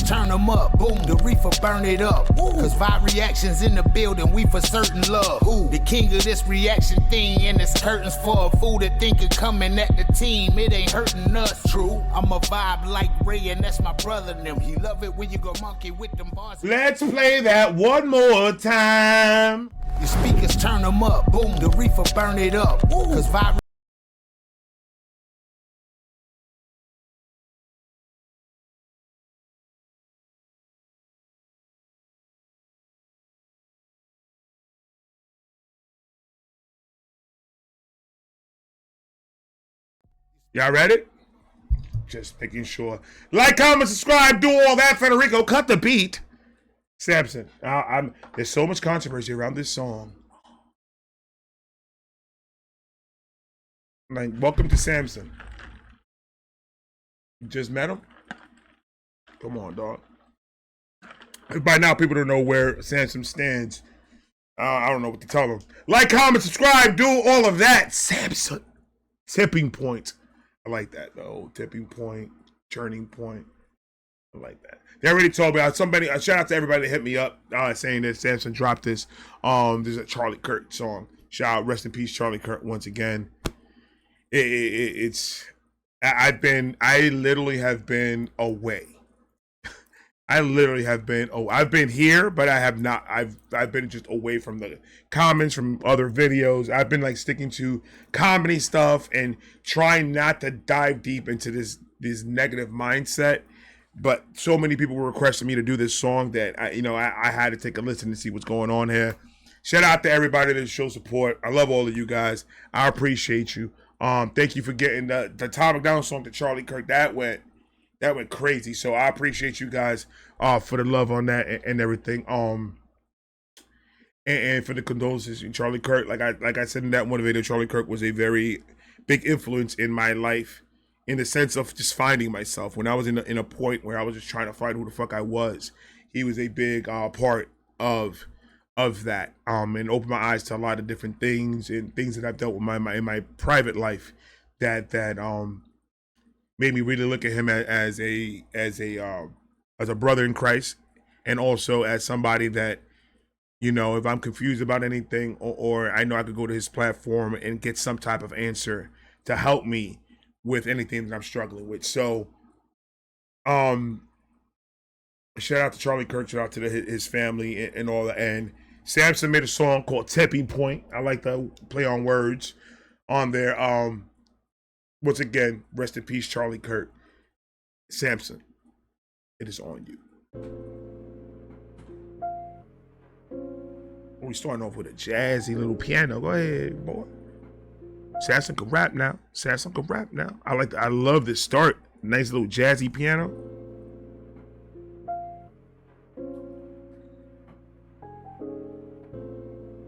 turn them up. Boom, the reefer burn it up. Cause vibe reactions in the building, we for certain love. The king of this reaction thing, and it's curtains for a fool that think of coming at the team. It ain't hurting us. True, I'm a vibe like Ray, and that's my brother and them. He love it when you go monkey with them bars. Let's play that one more time. Your speakers turn them up. Boom, the reefer burn it up. Cause vibe. Y'all ready? Just making sure. Like, comment, subscribe, do all that. Federico, cut the beat. Samson, there's so much controversy around this song. Like, welcome to Samson. You just met him? Come on, dog. By now, people don't know where Samson stands. I don't know what to tell them. Like, comment, subscribe, do all of that. Samson. Tipping point. I like that, though. Tipping point, turning point. I like that. They already told me. Somebody, shout out to everybody that hit me up saying that Samson dropped this. There's a Charlie Kirk song. Shout out, rest in peace, Charlie Kirk, once again. I literally have been away. I've been here, but I have not. I've been just away from the comments, from other videos. I've been like sticking to comedy stuff and trying not to dive deep into this negative mindset. But so many people were requesting me to do this song that I had to take a listen to see what's going on here. Shout out to everybody that shows support. I love all of you guys. I appreciate you. Thank you for getting the Atomic Down song to Charlie Kirk. That went crazy. So I appreciate you guys for the love on that and everything. And for the condolences in Charlie Kirk. Like I said in that one video, Charlie Kirk was a very big influence in my life, in the sense of just finding myself. When I was in a point where I was just trying to find who the fuck I was, he was a big part of that. And opened my eyes to a lot of different things and things that I've dealt with in my private life that made me really look at him as a brother in Christ, and also as somebody that, if I'm confused about anything, or I know I could go to his platform and get some type of answer to help me with anything that I'm struggling with. So, shout out to Charlie Kirk, shout out to his family and all that. And Samson made a song called Tipping Point. I like the play on words on there. Once again, rest in peace, Charlie Kirk. Samson, it is on you. We're starting off with a jazzy little piano. Go ahead, boy. Samson can rap now. I love this start. Nice little jazzy piano.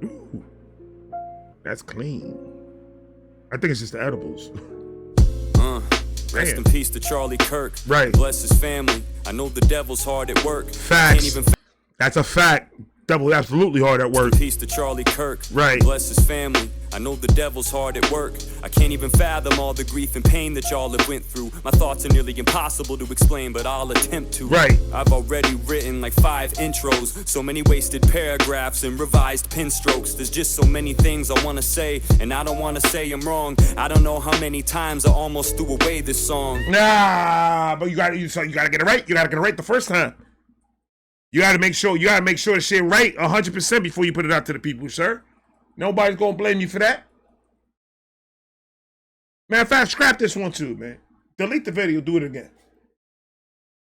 Ooh, that's clean. I think it's just the edibles. Rest in peace to Charlie Kirk. Right. Bless his family. I know the devil's hard at work. Facts. That's a fact. Devil absolutely hard at work. Rest in peace to Charlie Kirk. Right. Bless his family. I know the devil's hard at work. I can't even fathom all the grief and pain that y'all have went through. My thoughts are nearly impossible to explain, but I'll attempt to. Right. I've already written like 5 intros, so many wasted paragraphs and revised pen strokes. There's just so many things I wanna say, and I don't wanna say I'm wrong. I don't know how many times I almost threw away this song. Nah, but you gotta get it right. You gotta get it right the first time. You gotta make sure the shit right 100% before you put it out to the people, sir. Nobody's gonna blame you for that. Matter of fact, scrap this one too, man. Delete the video, do it again.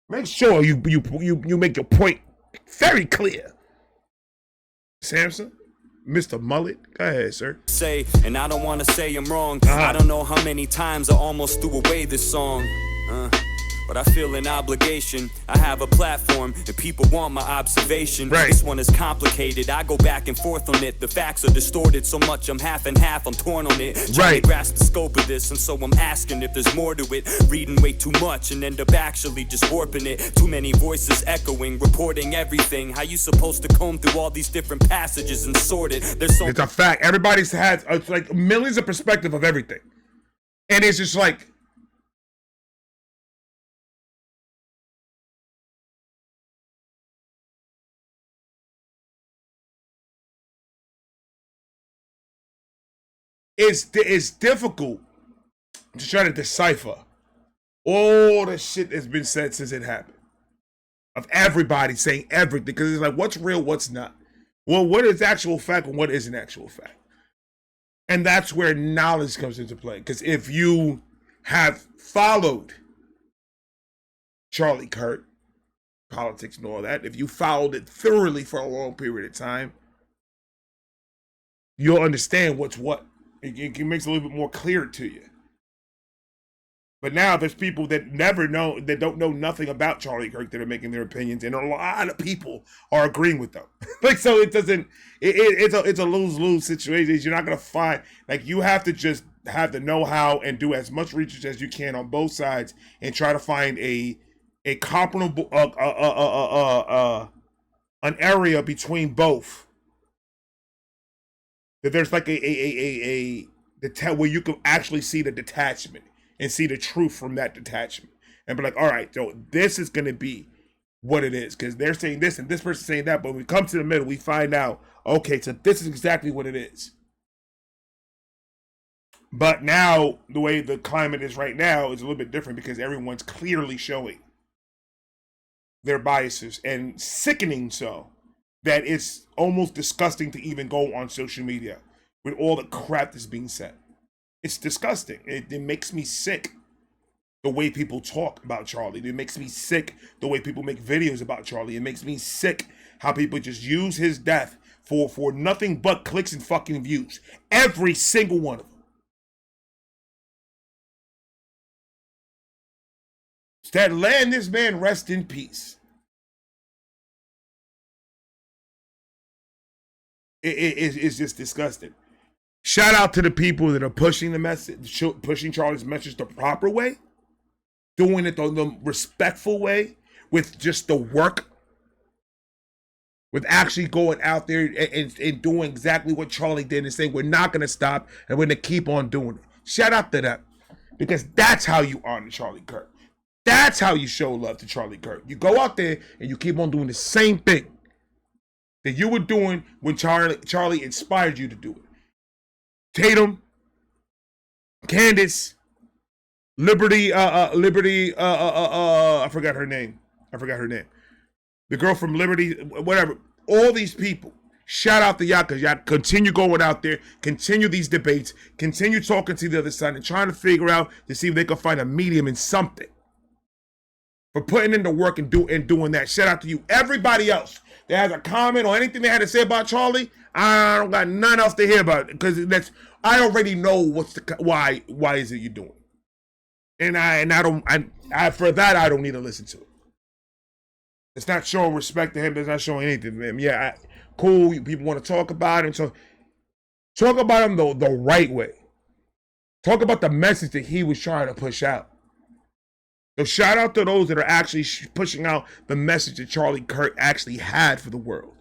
Make sure you make your point very clear. Samson, Mr. Mullet, go ahead, sir. And I don't want to say I'm wrong. I don't know how many times I almost threw away this song. But I feel an obligation. I have a platform and people want my observation. Right. This one is complicated. I go back and forth on it. The facts are distorted so much I'm half and half. I'm torn on it. Trying to grasp the scope of this, and so I'm asking if there's more to it. Reading way too much and end up actually just warping it. Too many voices echoing, reporting everything. How you supposed to comb through all these different passages and sort it? There's so it's a fact. Everybody's had like millions of perspective of everything, and it's just like it's difficult to try to decipher all the shit that's been said since it happened. Of everybody saying everything, because it's like, what's real, what's not? Well, what is actual fact and what isn't actual fact? And that's where knowledge comes into play. Because if you have followed Charlie Kirk, politics and all that, if you followed it thoroughly for a long period of time, you'll understand what's what. It makes it a little bit more clear to you. But now there's people that never know, that don't know nothing about Charlie Kirk, that are making their opinions, and a lot of people are agreeing with them. Like, so it doesn't. It's a lose-lose situation. You're not gonna find, like, you have to just have the know-how and do as much research as you can on both sides and try to find a comparable an area between both. That there's like where you can actually see the detachment and see the truth from that detachment, and be like, all right, so this is gonna be what it is, because they're saying this and this person's saying that, but when we come to the middle, we find out, okay, so this is exactly what it is. But now, the way the climate is right now is a little bit different, because everyone's clearly showing their biases, and sickening so, that it's almost disgusting to even go on social media with all the crap that's being said. It's disgusting. It makes me sick the way people talk about Charlie. It makes me sick the way people make videos about Charlie. It makes me sick how people just use his death for nothing but clicks and fucking views. Every single one of them. That land this man rest in peace. It's just disgusting. Shout out to the people that are pushing the message, pushing Charlie's message the proper way, doing it the respectful way, with just the work, with actually going out there and doing exactly what Charlie did and saying, we're not going to stop and we're going to keep on doing it. Shout out to them, because that's how you honor Charlie Kirk. That's how you show love to Charlie Kirk. You go out there and you keep on doing the same thing that you were doing when Charlie inspired you to do it. Tatum, Candace, Liberty, I forgot her name. The girl from Liberty, whatever. All these people. Shout out to y'all, because y'all continue going out there, continue these debates, continue talking to the other side and trying to figure out to see if they can find a medium in something. For putting in the work and doing that. Shout out to you. Everybody else that has a comment or anything they had to say about Charlie, I don't got nothing else to hear about it, because I already know why is it you doing it. And I for that I don't need to listen to it. It's not showing respect to him. It's not showing anything to him. Yeah, cool. People want to talk about him. So talk about him the right way. Talk about the message that he was trying to push out. So shout out to those that are actually pushing out the message that Charlie Kirk actually had for the world.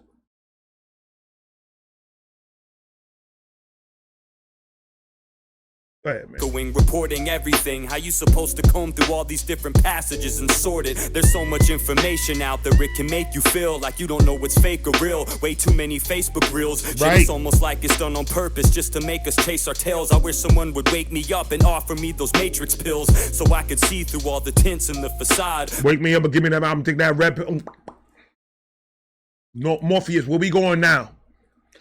Go ahead, man. Going, reporting everything. How you supposed to comb through all these different passages and sort it? There's so much information out there, it can make you feel like you don't know what's fake or real. Way too many Facebook reels. Right. It's almost like it's done on purpose, just to make us chase our tails. I wish someone would wake me up and offer me those Matrix pills, so I could see through all the tints in the facade. Wake me up and give me that album. Take that red pill. No, Morpheus, where we going now?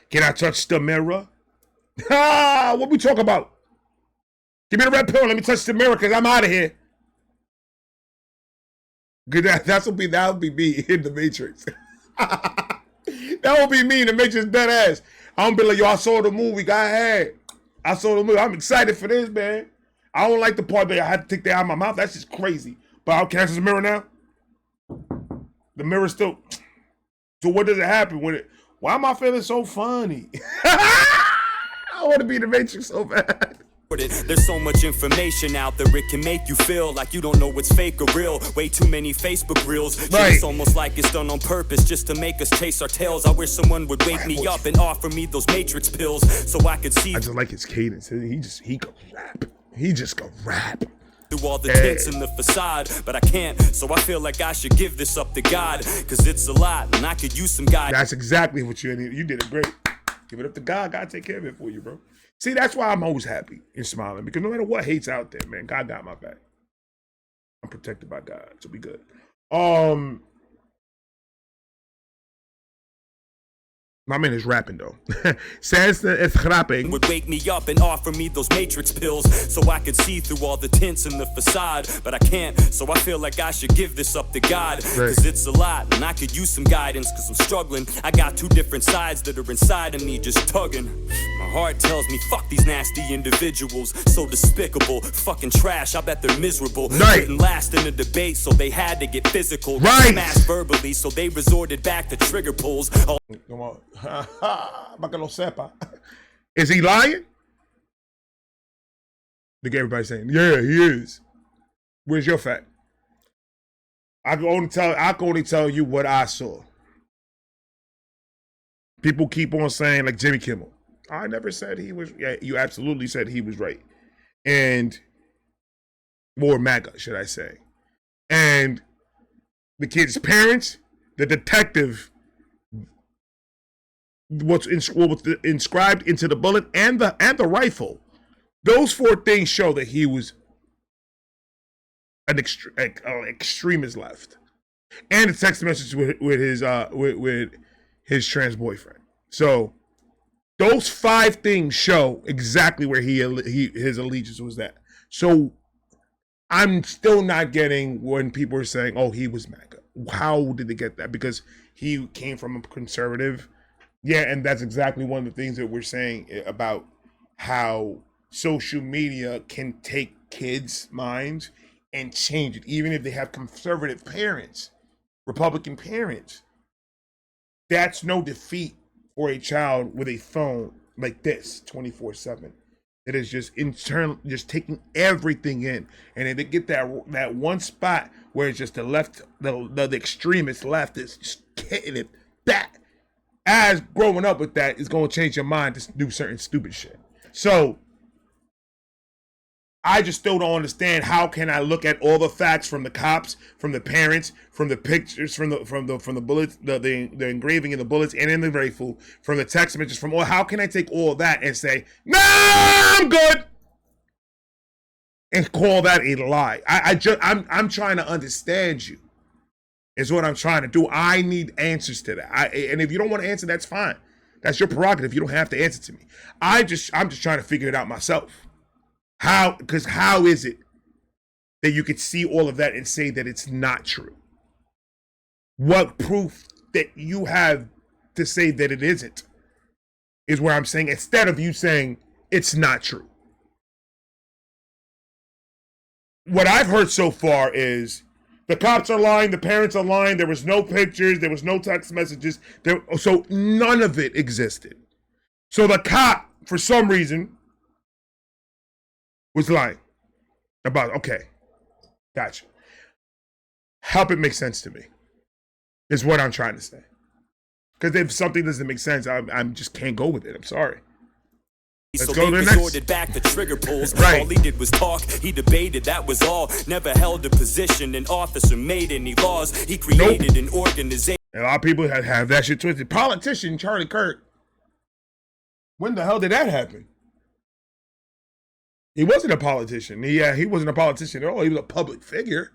Can I touch the mirror? What we talk about? Give me the red pill. Let me touch the mirror, because I'm out of here. That'll be me in the Matrix. That will be me in the Matrix, dead ass. I'm gonna be like, yo, I saw the movie. Go ahead. I saw the movie. I'm excited for this, man. I don't like the part that I had to take that out of my mouth. That's just crazy. But can I touch the mirror now? The mirror still. So what does it happen when it? Why am I feeling so funny? I want to be in the Matrix so bad. There's so much information out there, it can make you feel like you don't know what's fake or real. Way too many Facebook reels. Right. It's almost like it's done on purpose, just to make us chase our tails. I wish someone would wake me up and offer me those Matrix pills, so I could see. I just like his cadence. He could rap. He just could rap. Through all the tints in the facade, but I can't, so I feel like I should give this up to God, cause it's a lot and I could use some guidance. That's exactly what you need. You did it great. Give it up to God. God take care of it for you, bro. See, that's why I'm always happy and smiling, because no matter what hate's out there, man, God got my back. I'm protected by God, so be good. My man is rapping though. Samson is rapping. Would wake me up and offer me those matrix pills so I could see through all the tints in the facade, but I can't, so I feel like I should give this up to God, cause it's a lot and I could use some guidance, cause I'm struggling. I got two different sides that are inside of me just tugging. My heart tells me fuck these nasty individuals, so despicable, fucking trash, I bet they're miserable. Couldn't last in a debate, so they had to get physical. Smashed verbally, so they resorted back to trigger pulls. Come on. Para que lo sepa. Is he lying? Look, everybody saying, yeah, he is. Where's your fact? I can only tell you what I saw. People keep on saying, like Jimmy Kimmel, I never said he was. Yeah, you absolutely said he was right. And more MAGA, should I say. And the kid's parents, the detective, what's inscribed into the bullet and the rifle. Those four things show that he was an extremist left, and a text message with his trans boyfriend. So those five things show exactly where his allegiance was at. So I'm still not getting when people are saying, "Oh, he was MAGA." How did they get that? Because he came from a conservative. Yeah, and that's exactly one of the things that we're saying about how social media can take kids' minds and change it, even if they have conservative parents, Republican parents. That's no defeat for a child with a phone like this 24/7. It is just internal, just taking everything in, and if they get that one spot where it's just the left, the extremist left is just getting it back. As growing up with that is going to change your mind to do certain stupid shit. So I just still don't understand, how can I look at all the facts from the cops, from the parents, from the pictures, from the bullets, the engraving in the bullets and in the rifle, from the text messages, from all, how can I take all that and say, "No, I'm good," and call that a lie? I'm trying to understand you. Is what I'm trying to do. I need answers to that. And if you don't want to answer, that's fine. That's your prerogative. You don't have to answer to me. I'm just trying to figure it out myself. Because how is it that you could see all of that and say that it's not true? What proof that you have to say that it isn't is where I'm saying, instead of you saying it's not true. What I've heard so far is the cops are lying, the parents are lying, there was no pictures, there was no text messages, so none of it existed. So the cop, for some reason, was lying about, okay, gotcha. Help it make sense to me, is what I'm trying to say. Because if something doesn't make sense, I just can't go with it. I'm sorry. Let's go to the next. Back the trigger pulls. Right. All he did was talk, he debated, that was all. Never held a position in office or made any laws. He created an organization. A lot of people have that shit twisted. Politician Charlie Kirk. When the hell did that happen? He wasn't a politician. He wasn't a politician at all. He was a public figure.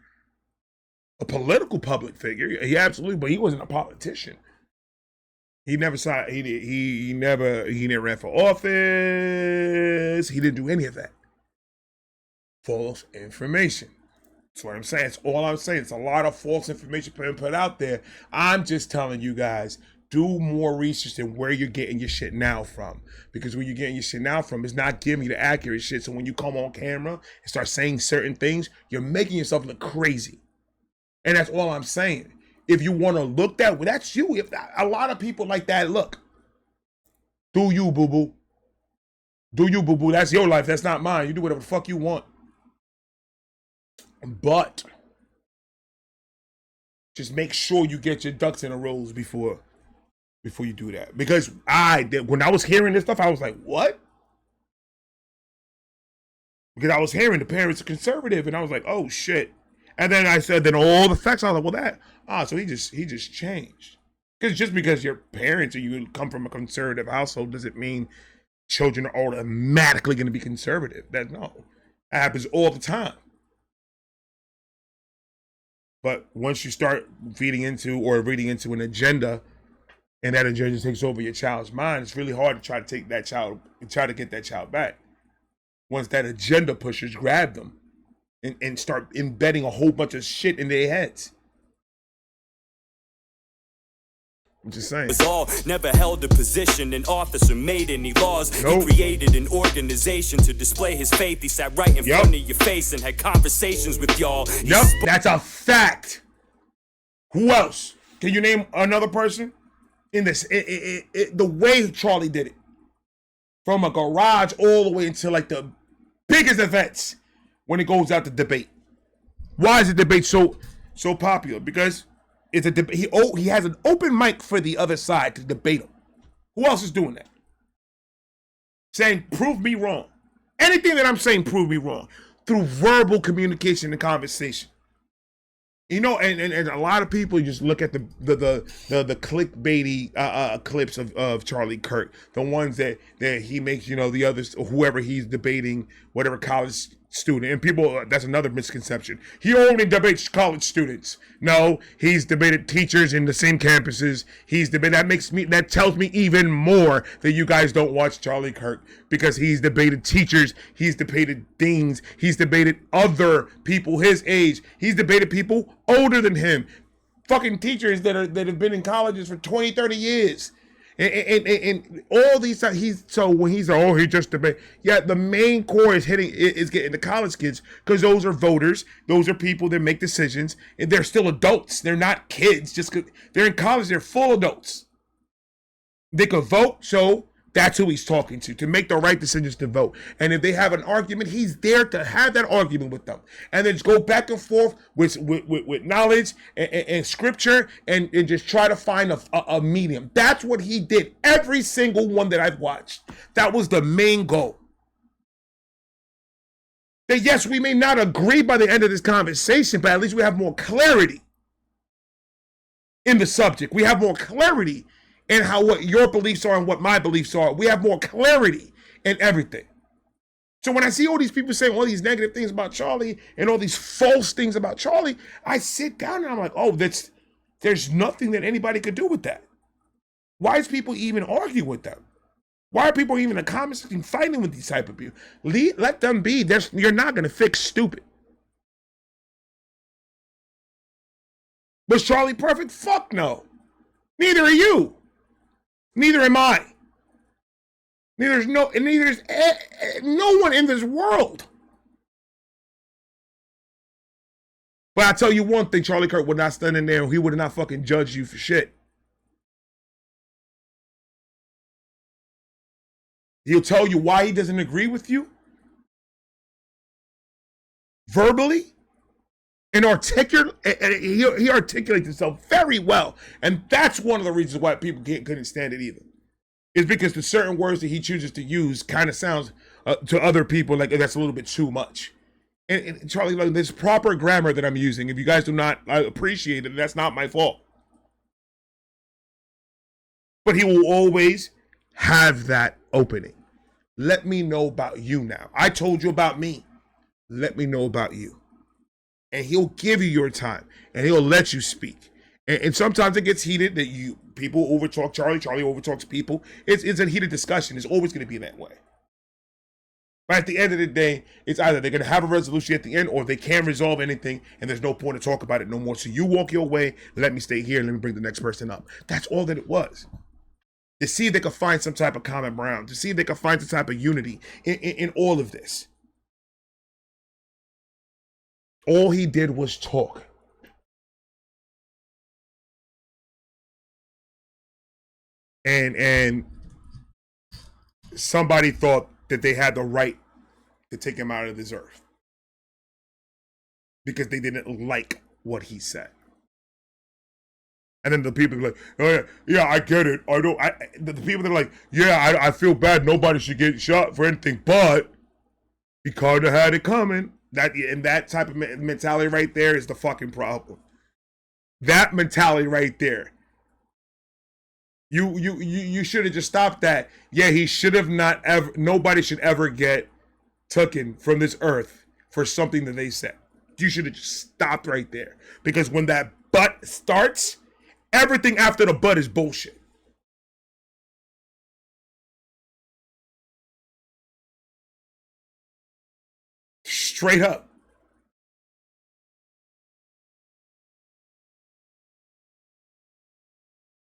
A political public figure. He absolutely, but he wasn't a politician. He never saw. He never ran for office. He didn't do any of that. False information. That's what I'm saying. That's all I'm saying. It's a lot of false information being put out there. I'm just telling you guys, do more research in where you're getting your shit now from. Because where you're getting your shit now from is not giving you the accurate shit. So when you come on camera and start saying certain things, you're making yourself look crazy. And that's all I'm saying. If you want to look that way, that's you. If a lot of people like that look. Do you, boo-boo. Do you, boo-boo. That's your life. That's not mine. You do whatever the fuck you want. But just make sure you get your ducks in a row before you do that. Because when I was hearing this stuff, I was like, what? Because I was hearing the parents are conservative, and I was like, oh shit. And then I said, then all the facts, I was like, well, so he just changed. Because just because your parents or you come from a conservative household doesn't mean children are automatically going to be conservative. That happens all the time. But once you start feeding into or reading into an agenda, and that agenda takes over your child's mind, it's really hard to try to take that child and try to get that child back. Once that agenda pushers grab them and start embedding a whole bunch of shit in their heads. I'm just saying. All never held a position in office or made any laws. Nope. He created an organization to display his faith. He sat right in front of your face and had conversations with y'all. That's a fact. Who else? Can you name another person in this? The way Charlie did it, from a garage all the way into like the biggest events when it goes out to debate. Why is the debate so popular? Because it's a debate. He has an open mic for the other side to debate him. Who else is doing that? Saying, prove me wrong. Anything that I'm saying, prove me wrong. Through verbal communication and conversation. You know, and a lot of people just look at the clickbaity clips of Charlie Kirk, the ones that he makes, you know, the others, whoever he's debating, whatever college student, and people, that's another misconception. He only debates college students. No, he's debated teachers in the same campuses. That tells me even more that you guys don't watch Charlie Kirk, because he's debated teachers, he's debated deans, he's debated other people his age, he's debated people older than him, fucking teachers that have been in colleges for 20, 30 years. And all these times he just debate. Yeah, the main core is getting the college kids, because those are voters, those are people that make decisions, and they're still adults. They're not kids. Just 'cause they're in college, they're full adults. They could vote, so that's who he's talking to make the right decisions to vote. And if they have an argument, he's there to have that argument with them, and then just go back and forth with knowledge and scripture, and just try to find a medium. That's what he did. Every single one that I've watched, that was the main goal. That yes, we may not agree by the end of this conversation, but at least we have more clarity in the subject. We have more clarity and what your beliefs are and what my beliefs are. We have more clarity in everything. So when I see all these people saying all these negative things about Charlie and all these false things about Charlie, I sit down and I'm like, oh, there's nothing that anybody could do with that. Why is people even arguing with them? Why are people even in the comment section fighting with these type of people? Let them be. You're not going to fix stupid. Was Charlie perfect? Fuck no. Neither are you. Neither am I. Neither is no one in this world. But I tell you one thing, Charlie Kirk would not stand in there and he would not fucking judge you for shit. He'll tell you why he doesn't agree with you verbally and he articulates himself very well. And that's one of the reasons why people couldn't stand it either. It's because the certain words that he chooses to use kind of sounds to other people like that's a little bit too much. And Charlie, like, this proper grammar that I'm using, if you guys do not appreciate it, that's not my fault. But he will always have that opening. Let me know about you now. I told you about me. Let me know about you. And he'll give you your time, and he'll let you speak. And sometimes it gets heated that people overtalk Charlie. Charlie overtalks people. It's a heated discussion. It's always going to be that way. But at the end of the day, it's either they're going to have a resolution at the end, or they can't resolve anything, and there's no point to talk about it no more. So you walk your way, let me stay here, and let me bring the next person up. That's all that it was. To see if they could find some type of common ground, to see if they could find some type of unity in all of this. All he did was talk. And somebody thought that they had the right to take him out of this earth because they didn't like what he said. And then the people are like, oh, yeah, I get it. The people that are like, yeah, I feel bad. Nobody should get shot for anything, but he kind of had it coming. That type of mentality right there is the fucking problem. That mentality right there You should have just stopped that. Yeah, he should have not ever. Nobody should ever get taken from this earth for something that they said. You should have just stopped right there, because when that but starts, everything after the but is bullshit. Straight up.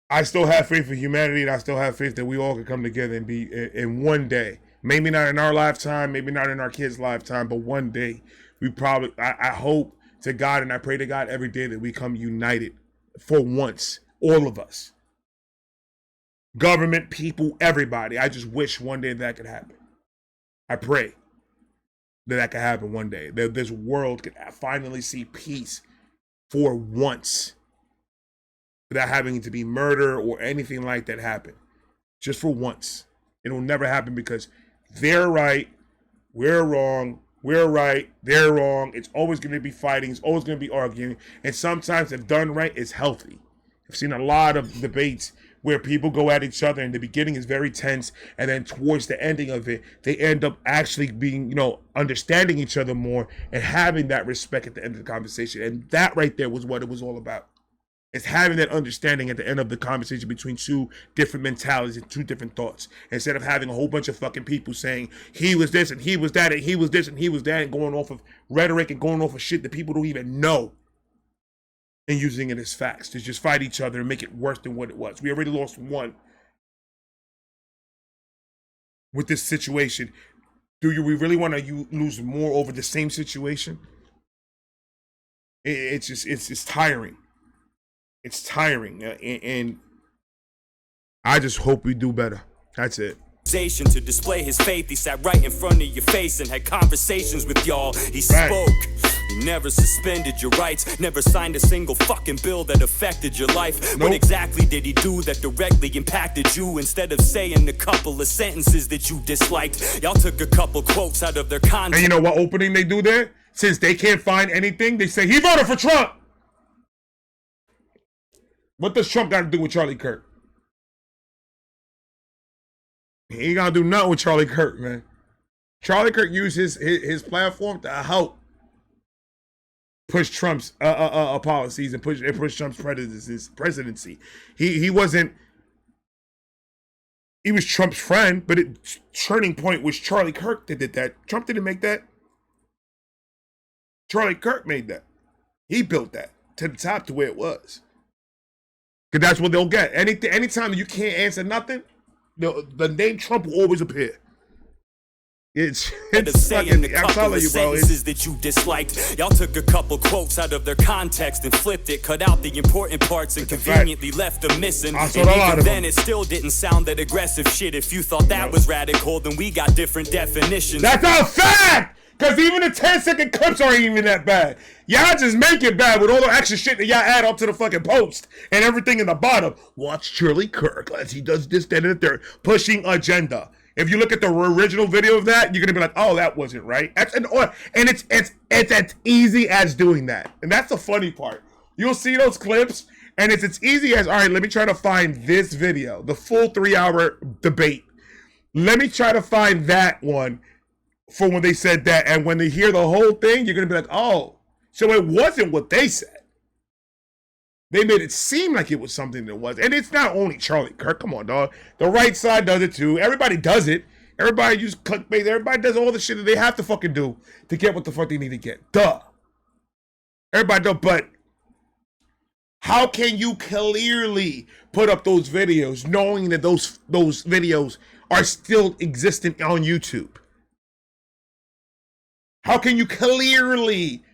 I still have faith in humanity, and I still have faith that we all can come together and be in one day. Maybe not in our lifetime, maybe not in our kids' lifetime, but one day we probably, I hope to God and I pray to God every day that we come united for once, all of us. Government, people, everybody. I just wish one day that could happen. I pray that could happen one day. That this world could finally see peace for once, without having to be murder or anything like that happen. Just for once. It'll never happen because they're right, we're wrong, we're right, they're wrong. It's always going to be fighting, it's always going to be arguing. And sometimes, if done right, it's healthy. I've seen a lot of debates where people go at each other, and the beginning is very tense, and then towards the ending of it, they end up actually being, understanding each other more and having that respect at the end of the conversation. And that right there was what it was all about. It's having that understanding at the end of the conversation between two different mentalities and two different thoughts. Instead of having a whole bunch of fucking people saying he was this and he was that and he was this and he was that, and going off of rhetoric and going off of shit that people don't even know, and using it as facts to just fight each other and make it worse than what it was. We already lost one with this situation. We really want to lose more over the same situation? It's tiring. It's tiring, and I just hope we do better. That's it. To display his faith, he sat right in front of your face and had conversations with y'all. He spoke. He never suspended your rights, never signed a single fucking bill that affected your life. Nope. What exactly did he do that directly impacted you? Instead of saying a couple of sentences that you disliked, y'all took a couple quotes out of their context. And you know what opening they do there? Since they can't find anything, they say he voted for Trump. What does Trump got to do with Charlie Kirk? He ain't got to do nothing with Charlie Kirk, man. Charlie Kirk used his platform to help push Trump's policies and push Trump's presidency. He wasn't. He was Trump's friend, but turning point was Charlie Kirk that did that. Trump didn't make that. Charlie Kirk made that. He built that to the top to where it was. Because that's what they'll get. Anytime you can't answer nothing, the name Trump will always appear. It's saying a couple of sentences that you disliked. Y'all took a couple quotes out of their context and flipped it, cut out the important parts and conveniently left them missing. And even then, it still didn't sound that aggressive shit. If you thought that was radical, then we got different definitions. That's a fact! Because even the 10-second clips aren't even that bad. Y'all just make it bad with all the extra shit that y'all add up to the fucking post and everything in the bottom. Watch Charlie Kirk as he does this, that, and the third. Pushing agenda. If you look at the original video of that, you're going to be like, oh, that wasn't right. And it's as easy as doing that. And that's the funny part. You'll see those clips, and it's as easy as, all right, let me try to find this video, the full 3-hour debate. Let me try to find that one for when they said that. And when they hear the whole thing, you're going to be like, oh, so it wasn't what they said. They made it seem like it was something that was. And it's not only Charlie Kirk. Come on, dog. The right side does it too. Everybody does it. Everybody uses clickbait. Everybody does all the shit that they have to fucking do to get what the fuck they need to get. Duh. Everybody does. But how can you clearly put up those videos knowing that those videos are still existent on YouTube? How can you clearly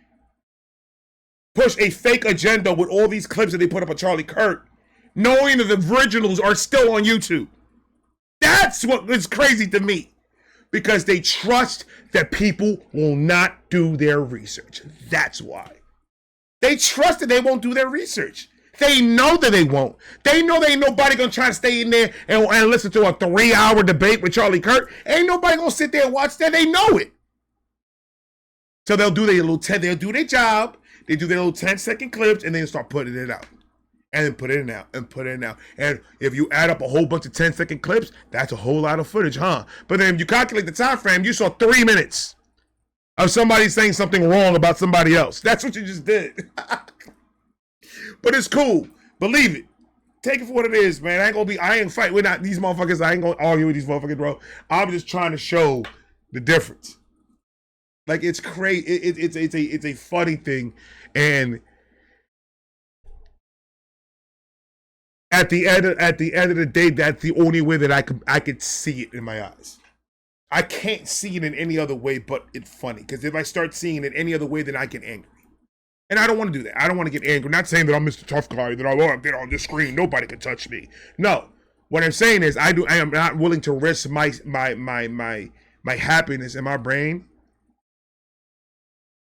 push a fake agenda with all these clips that they put up of Charlie Kirk, knowing that the originals are still on YouTube? That's what is crazy to me. Because they trust that people will not do their research. That's why. They trust that they won't do their research. They know that they won't. They know there ain't nobody gonna try to stay in there and listen to a 3-hour debate with Charlie Kirk. Ain't nobody gonna sit there and watch that. They know it. So they'll do their little they'll do their job. They do their little 10-second clips and then start putting it out. and then put it in now, and put it in now. And if you add up a whole bunch of 10-second clips, that's a whole lot of footage, huh? But then if you calculate the time frame, you saw 3 minutes of somebody saying something wrong about somebody else. That's what you just did. But it's cool. Believe it. Take it for what it is, man. I ain't fighting with these motherfuckers. I ain't gonna argue with these motherfuckers, bro. I'm just trying to show the difference. Like, it's crazy. It's a funny thing. And at the end of the day, that's the only way that I could see it in my eyes. I can't see it in any other way, but it's funny. Because if I start seeing it any other way, then I get angry. And I don't want to do that. I don't want to get angry. I'm not saying that I'm Mr. Tough Guy, that I'll get on this screen, nobody can touch me. No. What I'm saying is I am not willing to risk my happiness and my brain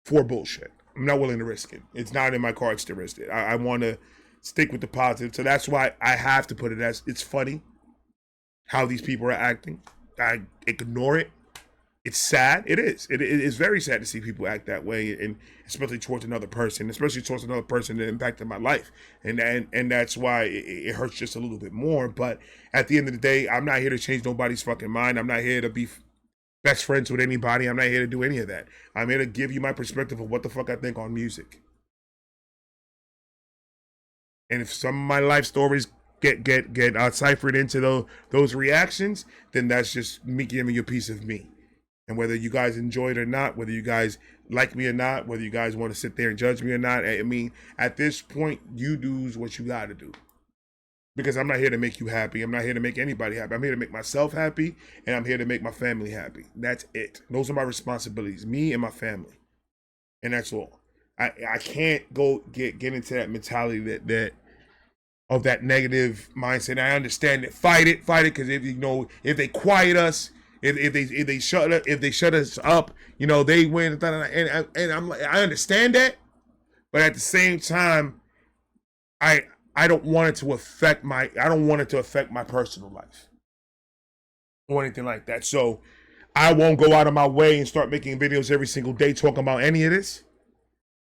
for bullshit. I'm not willing to risk it. It's not in my cards to risk it. I want to stick with the positive. So that's why I have to put it as, it's funny how these people are acting. I ignore it. It's sad. It is. It is very sad to see people act that way, and especially towards another person, that impacted my life. And that's why it hurts just a little bit more. But at the end of the day, I'm not here to change nobody's fucking mind. I'm not here to be best friends with anybody. I'm not here to do any of that. I'm here to give you my perspective of what the fuck I think on music. And if some of my life stories get ciphered into those reactions, then that's just me giving you a piece of me. And whether you guys enjoy it or not, whether you guys like me or not, whether you guys want to sit there and judge me or not, I mean, at this point, you do what you got to do. Because I'm not here to make you happy. I'm not here to make anybody happy. I'm here to make myself happy, and I'm here to make my family happy. That's it. Those are my responsibilities, me and my family. And that's all. I can't go get into that mentality that of that negative mindset. I understand it. Fight it, because if they quiet us, if they shut us up, they win. And I'm like, I understand that, but at the same time, I don't want it to affect my personal life or anything like that. So I won't go out of my way and start making videos every single day talking about any of this.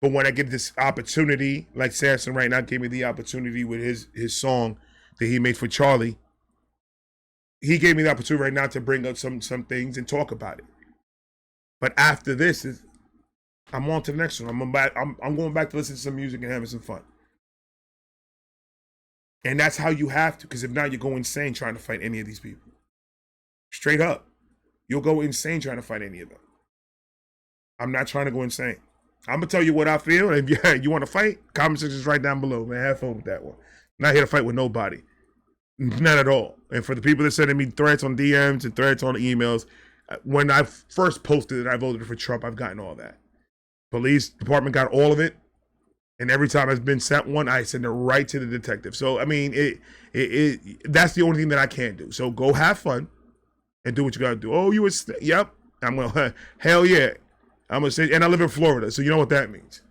But when I get this opportunity, like Samson right now gave me the opportunity with his song that he made for Charlie, he gave me the opportunity right now to bring up some things and talk about it. But after this, I'm on to the next one. I'm going back to listen to some music and having some fun. And that's how you have to, because if not, you go insane trying to fight any of these people. Straight up. You'll go insane trying to fight any of them. I'm not trying to go insane. I'm going to tell you what I feel. And if you want to fight, comment section is right down below, man. Have fun with that one. I'm not here to fight with nobody. Not at all. And for the people that sending me threats on DMs and threats on emails, when I first posted that I voted for Trump, I've gotten all that. Police department got all of it. And every time I've been sent one, I send it right to the detective. So, I mean, that's the only thing that I can't do. So go have fun and do what you got to do. Oh, yep. I'm going to, hell yeah. I'm going to say, and I live in Florida, so you know what that means.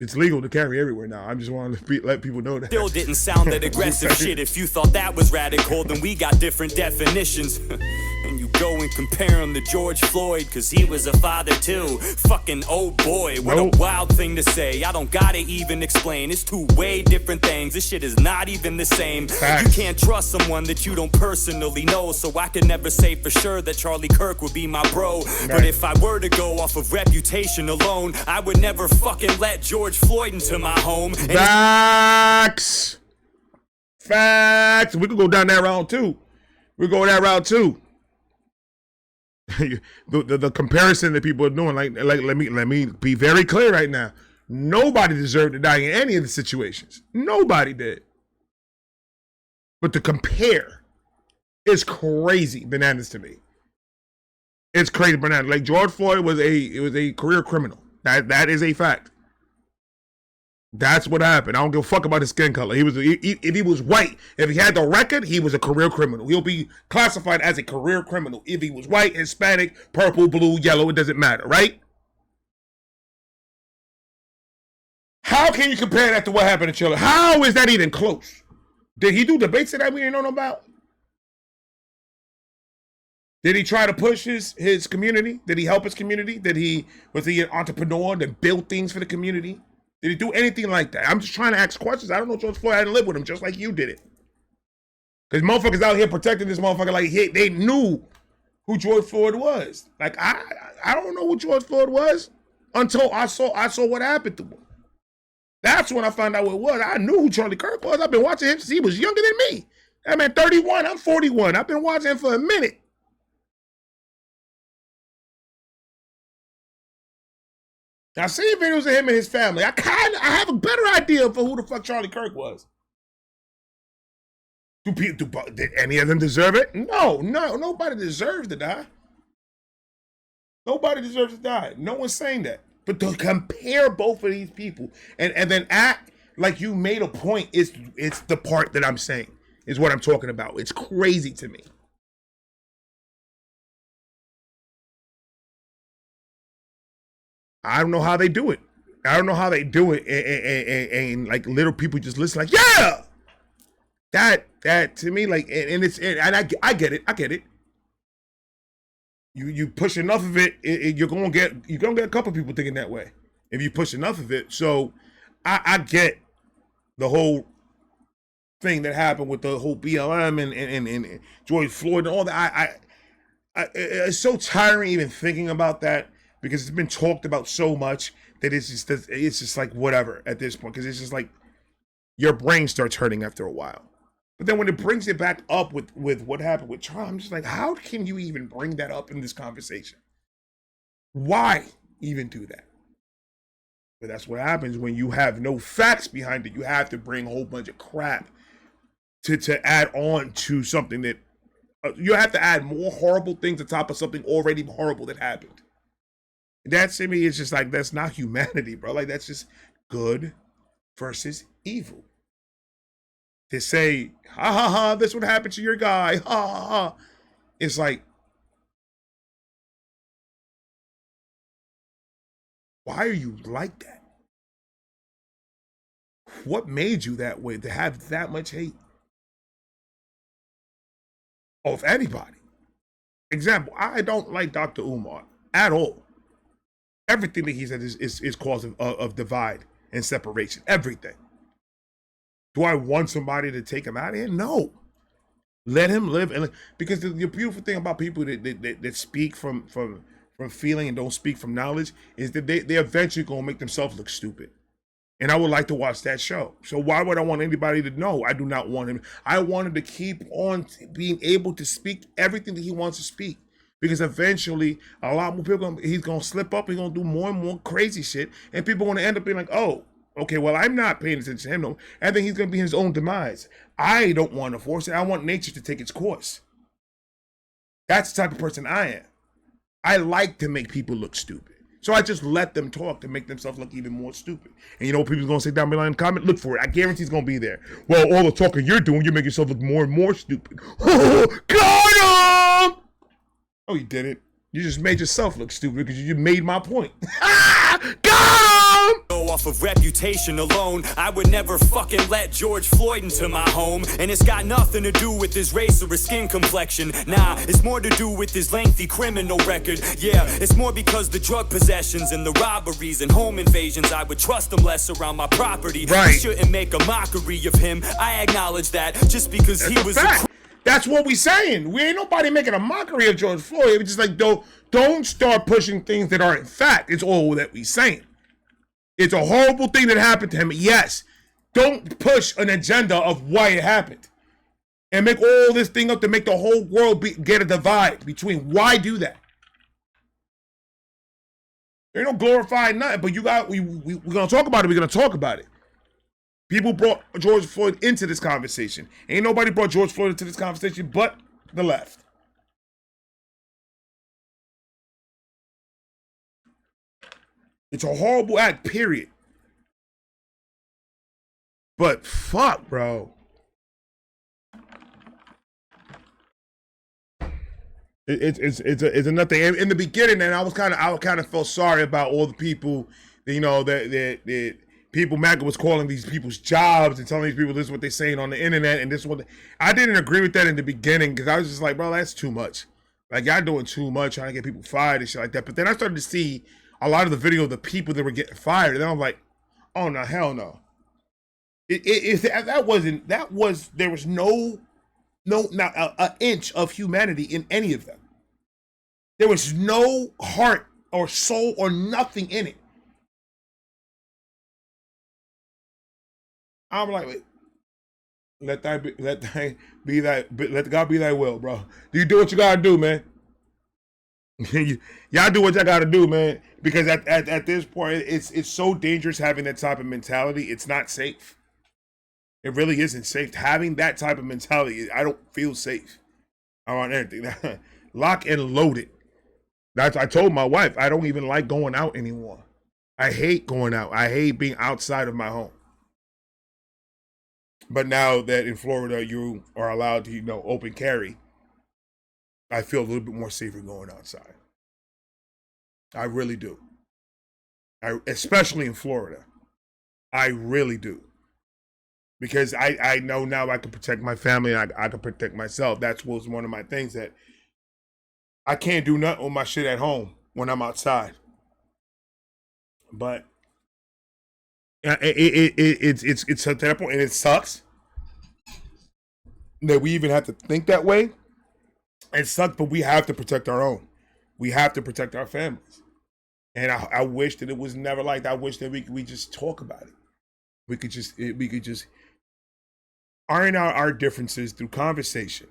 It's legal to carry everywhere now. I just want to let people know that. Still didn't sound that aggressive shit. If you thought that was radical, then we got different definitions. And you go and compare him to George Floyd, cause he was a father too. Fucking oh boy, what a wild thing to say. I don't gotta even explain. It's two way different things. This shit is not even the same. Facts. You can't trust someone that you don't personally know, so I can never say for sure that Charlie Kirk would be my bro. Right. But if I were to go off of reputation alone, I would never fucking let George Floyd into my home. Facts. We could go down that route too. We go that route too. the comparison that people are doing, like let me be very clear right now. Nobody deserved to die in any of the situations. Nobody did. But to compare is crazy bananas to me. It's crazy bananas. Like George Floyd was a career criminal. That is a fact. That's what happened. I don't give a fuck about his skin color. If he was white, if he had the record, he was a career criminal. He'll be classified as a career criminal. If he was white, Hispanic, purple, blue, yellow, it doesn't matter, right? How can you compare that to what happened to Chiller? How is that even close? Did he do debates that we didn't know about? Did he try to push his community? Did he help his community? Was he an entrepreneur that built things for the community? Did he do anything like that? I'm just trying to ask questions. I don't know George Floyd. I didn't live with him just like you did it. Because motherfuckers out here protecting this motherfucker like they knew who George Floyd was. Like, I don't know who George Floyd was until I saw what happened to him. That's when I found out what it was. I knew who Charlie Kirk was. I've been watching him since he was younger than me. That man 31, I'm 41. I've been watching him for a minute. I seen videos of him and his family. I have a better idea for who the fuck Charlie Kirk was. Did any of them deserve it? No, nobody deserves to die. Nobody deserves to die. No one's saying that. But to compare both of these people and then act like you made a point, it's the part that I'm saying, is what I'm talking about. It's crazy to me. I don't know how they do it. And like little people just listen like, yeah! That to me, like, and I get it. You push enough of it, you're gonna get a couple people thinking that way if you push enough of it. So I get the whole thing that happened with the whole BLM and George Floyd and all that. It's so tiring even thinking about that because it's been talked about so much that it's just like whatever at this point, because it's just like your brain starts hurting after a while. But then when it brings it back up with what happened with Trump, I'm just like, how can you even bring that up in this conversation? Why even do that? But that's what happens when you have no facts behind it. You have to bring a whole bunch of crap to add on to something that you have to add more horrible things on top of something already horrible that happened. That to me is just like, that's not humanity, bro. Like, that's just good versus evil. To say, ha ha ha, this would happen to your guy, ha ha ha. It's like, why are you like that? What made you that way to have that much hate of anybody? Example, I don't like Dr. Umar at all. Everything that he said is cause of divide and separation. Everything. Do I want somebody to take him out of here? No. Let him live. And because the beautiful thing about people that speak from feeling and don't speak from knowledge is that they eventually going to make themselves look stupid. And I would like to watch that show. So why would I want anybody to know? I do not want him. I want him to keep on being able to speak everything that he wants to speak. Because eventually, a lot more people, he's going to slip up. He's going to do more and more crazy shit. And people are going to end up being like, oh, okay, well, I'm not paying attention to him. No. And then he's going to be his own demise. I don't want to force it. I want nature to take its course. That's the type of person I am. I like to make people look stupid. So I just let them talk to make themselves look even more stupid. And you know what people's going to say down below in the comment? Look for it. I guarantee it's going to be there. Well, all the talking you're doing, you make yourself look more and more stupid. Got him! Oh, you didn't. You just made yourself look stupid because you made my point. Got him! Off of reputation alone, I would never fucking let George Floyd into my home. And it's got nothing to do with his race or his skin complexion. Nah, it's more to do with his lengthy criminal record. Yeah, it's more because the drug possessions and the robberies and home invasions, I would trust him less around my property. Right. I shouldn't make a mockery of him. I acknowledge that just because That's he was a That's what we saying. We ain't nobody making a mockery of George Floyd. It's just like, don't start pushing things that aren't fact. It's all that we saying. It's a horrible thing that happened to him. Yes. Don't push an agenda of why it happened. And make all this thing up to make the whole world get a divide between. Why do that? There ain't no glorifying nothing, but we're going to talk about it. We're going to talk about it. People brought George Floyd into this conversation. Ain't nobody brought George Floyd into this conversation but the left. It's a horrible act, period. But fuck, bro. It's another thing. In the beginning, and I kind of felt sorry about all the people, you know, that people, MAGA was calling these people's jobs and telling these people this is what they're saying on the internet and this is what I didn't agree with that in the beginning because I was just like, bro, that's too much. Like, y'all doing too much, trying to get people fired and shit like that. But then I started to see a lot of the video of the people that were getting fired, and then I'm like, Oh no, hell no. There was not an inch of humanity in any of them. There was no heart or soul or nothing in it. I'm like, wait, let God be thy will, bro. You do what you gotta do, man. Y'all do what y'all gotta do, man. Because at this point, it's so dangerous having that type of mentality. It's not safe. It really isn't safe. Having that type of mentality, I don't feel safe around anything. Lock and load it. I told my wife, I don't even like going out anymore. I hate going out. I hate being outside of my home. But now that in Florida you are allowed to, open carry, I feel a little bit more safer going outside. I really do. Especially in Florida. I really do. Because I know now I can protect my family and I can protect myself. That was one of my things that I can't do nothing with my shit at home when I'm outside. But it's at that point, and it sucks that we even have to think that way. It sucks, but we have to protect our own. We have to protect our families. And I wish that it was never like that. I wish that we just talk about it. We could just iron out our differences through conversation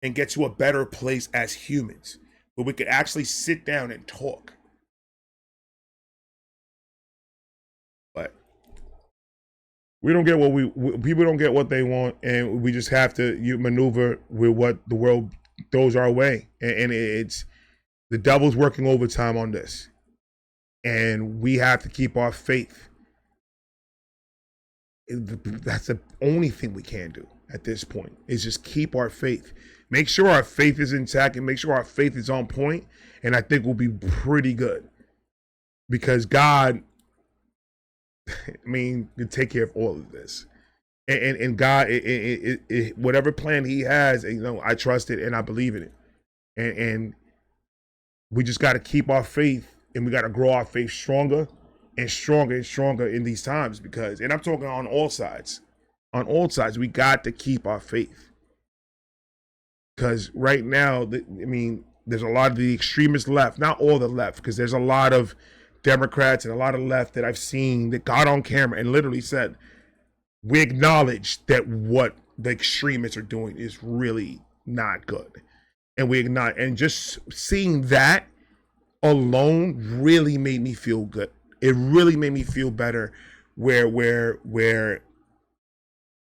and get to a better place as humans, where we could actually sit down and talk. But we don't get people don't get what they want, and we just have to maneuver with what the world throws our way. And it's the devil's working overtime on this, and we have to keep our faith. That's the only thing we can do at this point, is just keep our faith. Make sure our faith is intact and make sure our faith is on point, and I think we'll be pretty good. Because God, can take care of all of this. And God, whatever plan he has, I trust it and I believe in it. And we just got to keep our faith, and we got to grow our faith stronger and stronger and stronger in these times. Because, and I'm talking on all sides, we got to keep our faith. Because right now, there's a lot of the extremist left, not all the left, because there's a lot of Democrats and a lot of left that I've seen that got on camera and literally said, we acknowledge that what the extremists are doing is really not good. And we acknowledge, and just seeing that alone really made me feel good. It really made me feel better, where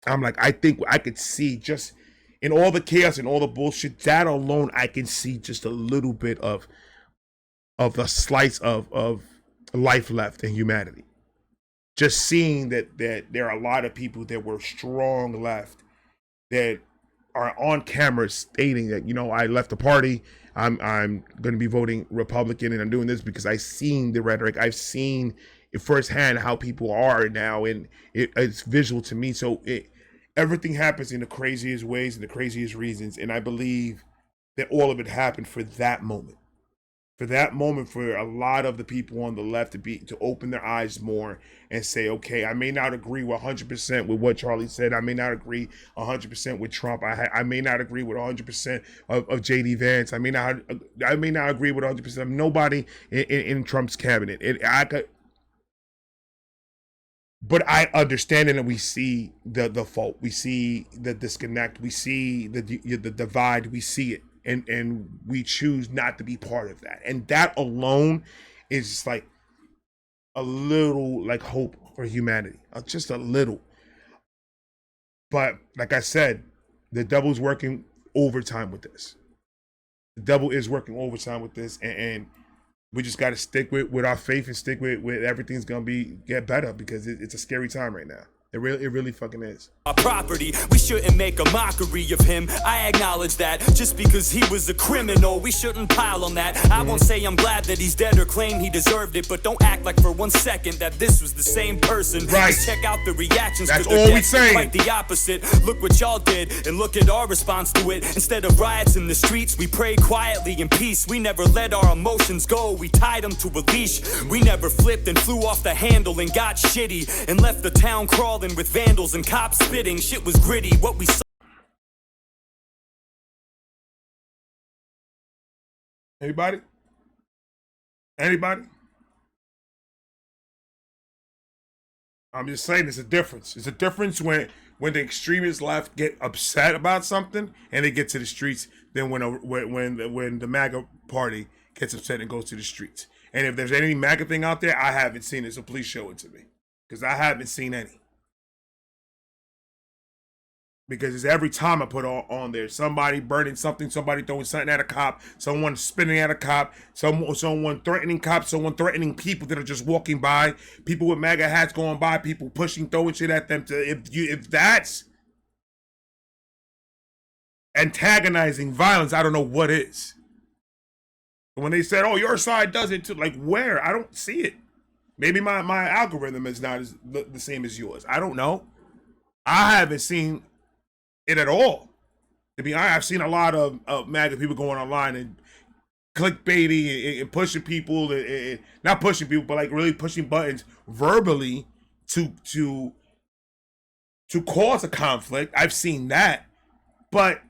I'm like, I think I could see just in all the chaos and all the bullshit, that alone, I can see just a little bit of the slice of life left in humanity. Just seeing that there are a lot of people that were strong left that are on camera stating that, I left the party. I'm going to be voting Republican, and I'm doing this because I've seen the rhetoric. I've seen it firsthand how people are now, and it's visual to me. So everything happens in the craziest ways and the craziest reasons, and I believe that all of it happened for that moment. For that moment, for a lot of the people on the left to open their eyes more and say, okay, I may not agree 100% with what Charlie said. I may not agree 100% with Trump. I may not agree with 100% of JD Vance. I may not agree with 100% of nobody in Trump's cabinet. But I understand it, and we see the fault. We see the disconnect. We see the divide. We see it. And we choose not to be part of that. And that alone is just like a little like hope for humanity. Just a little. But like I said, the devil's working overtime with this. The devil is working overtime with this. And we just got to stick with our faith and stick with everything's going to get better, because it's a scary time right now. It really fucking is. Our property, we shouldn't make a mockery of him. I acknowledge that just because he was a criminal, we shouldn't pile on that. I won't say I'm glad that he's dead or claim he deserved it, but don't act like for 1 second that this was the same person. Right. Just check out the reactions. That's to the all we death, saying. quite the opposite. Look what y'all did and look at our response to it. Instead of riots in the streets, we prayed quietly in peace. We never let our emotions go, we tied them to a leash. We never flipped and flew off the handle and got shitty and left the town crawling with vandals and cops spitting. Shit was gritty, what we saw. Anybody? I'm just saying, there's a difference. There's a difference when the extremist left get upset about something and they get to the streets than when the MAGA party gets upset and goes to the streets. And if there's any MAGA thing out there, I haven't seen it, so please show it to me, because I haven't seen any. Because it's every time I put on there, somebody burning something, somebody throwing something at a cop, someone spitting at a cop, someone threatening cops, someone threatening people that are just walking by, people with MAGA hats going by, people pushing, throwing shit at them. If that's antagonizing violence, I don't know what is. When they said, "Oh, your side does it too," like where? I don't see it. Maybe my algorithm is not the same as yours. I don't know. I haven't seen it at all. To be honest, I've seen a lot of MAGA people going online and clickbaiting and pushing people, and not pushing people, but like really pushing buttons verbally to cause a conflict. I've seen that, but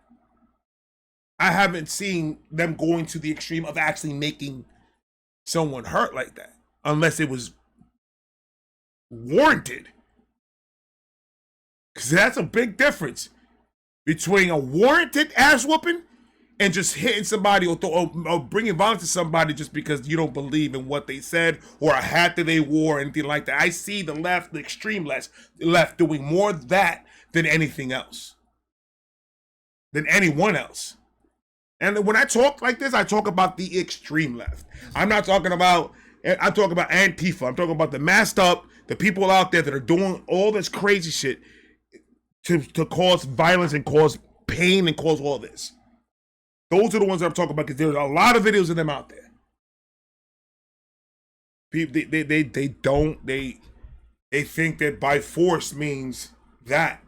I haven't seen them going to the extreme of actually making someone hurt like that, unless it was warranted. Because that's a big difference between a warranted ass whooping and just hitting somebody or bringing violence to somebody just because you don't believe in what they said or a hat that they wore or anything like that. I see the left, the extreme left doing more of that than anything else, than anyone else. And when I talk like this, I talk about the extreme left. I'm talking about Antifa. I'm talking about the masked up, the people out there that are doing all this crazy shit to cause violence and cause pain and cause all this. Those are the ones that I'm talking about, because there's a lot of videos of them out there. People, they think that by force means that.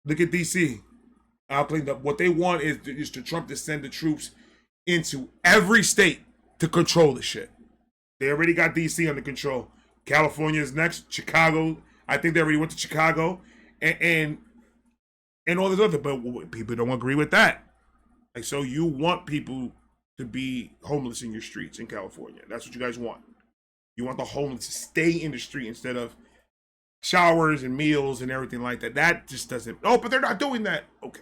Look at DC. I'll clean up. What they want is to Trump to send the troops into every state to control the shit. They already got DC under control. California is next. Chicago. I think they already went to Chicago, and all this other. But people don't agree with that. Like, so you want people to be homeless in your streets in California? That's what you guys want. You want the homeless to stay in the street instead of showers and meals and everything like that. That just doesn't. Oh, but they're not doing that. Okay.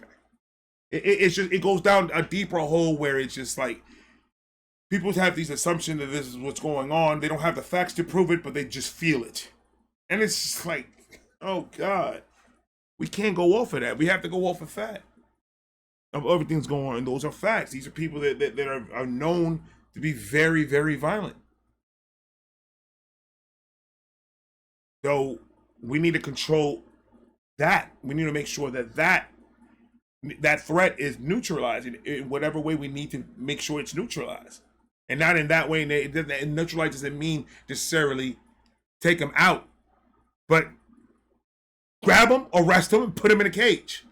It's just, it goes down a deeper hole where it's just like people have these assumptions that this is what's going on. They don't have the facts to prove it, but they just feel it. And it's just like, oh God, we can't go off of that. We have to go off of fact. Of everything's going on. Those are facts. These are people that are known to be very, very violent. So we need to control that. We need to make sure that threat is neutralized in whatever way we need to make sure it's neutralized. And not in that way. And neutralize doesn't mean necessarily take them out, but grab them, arrest them, and put them in a cage.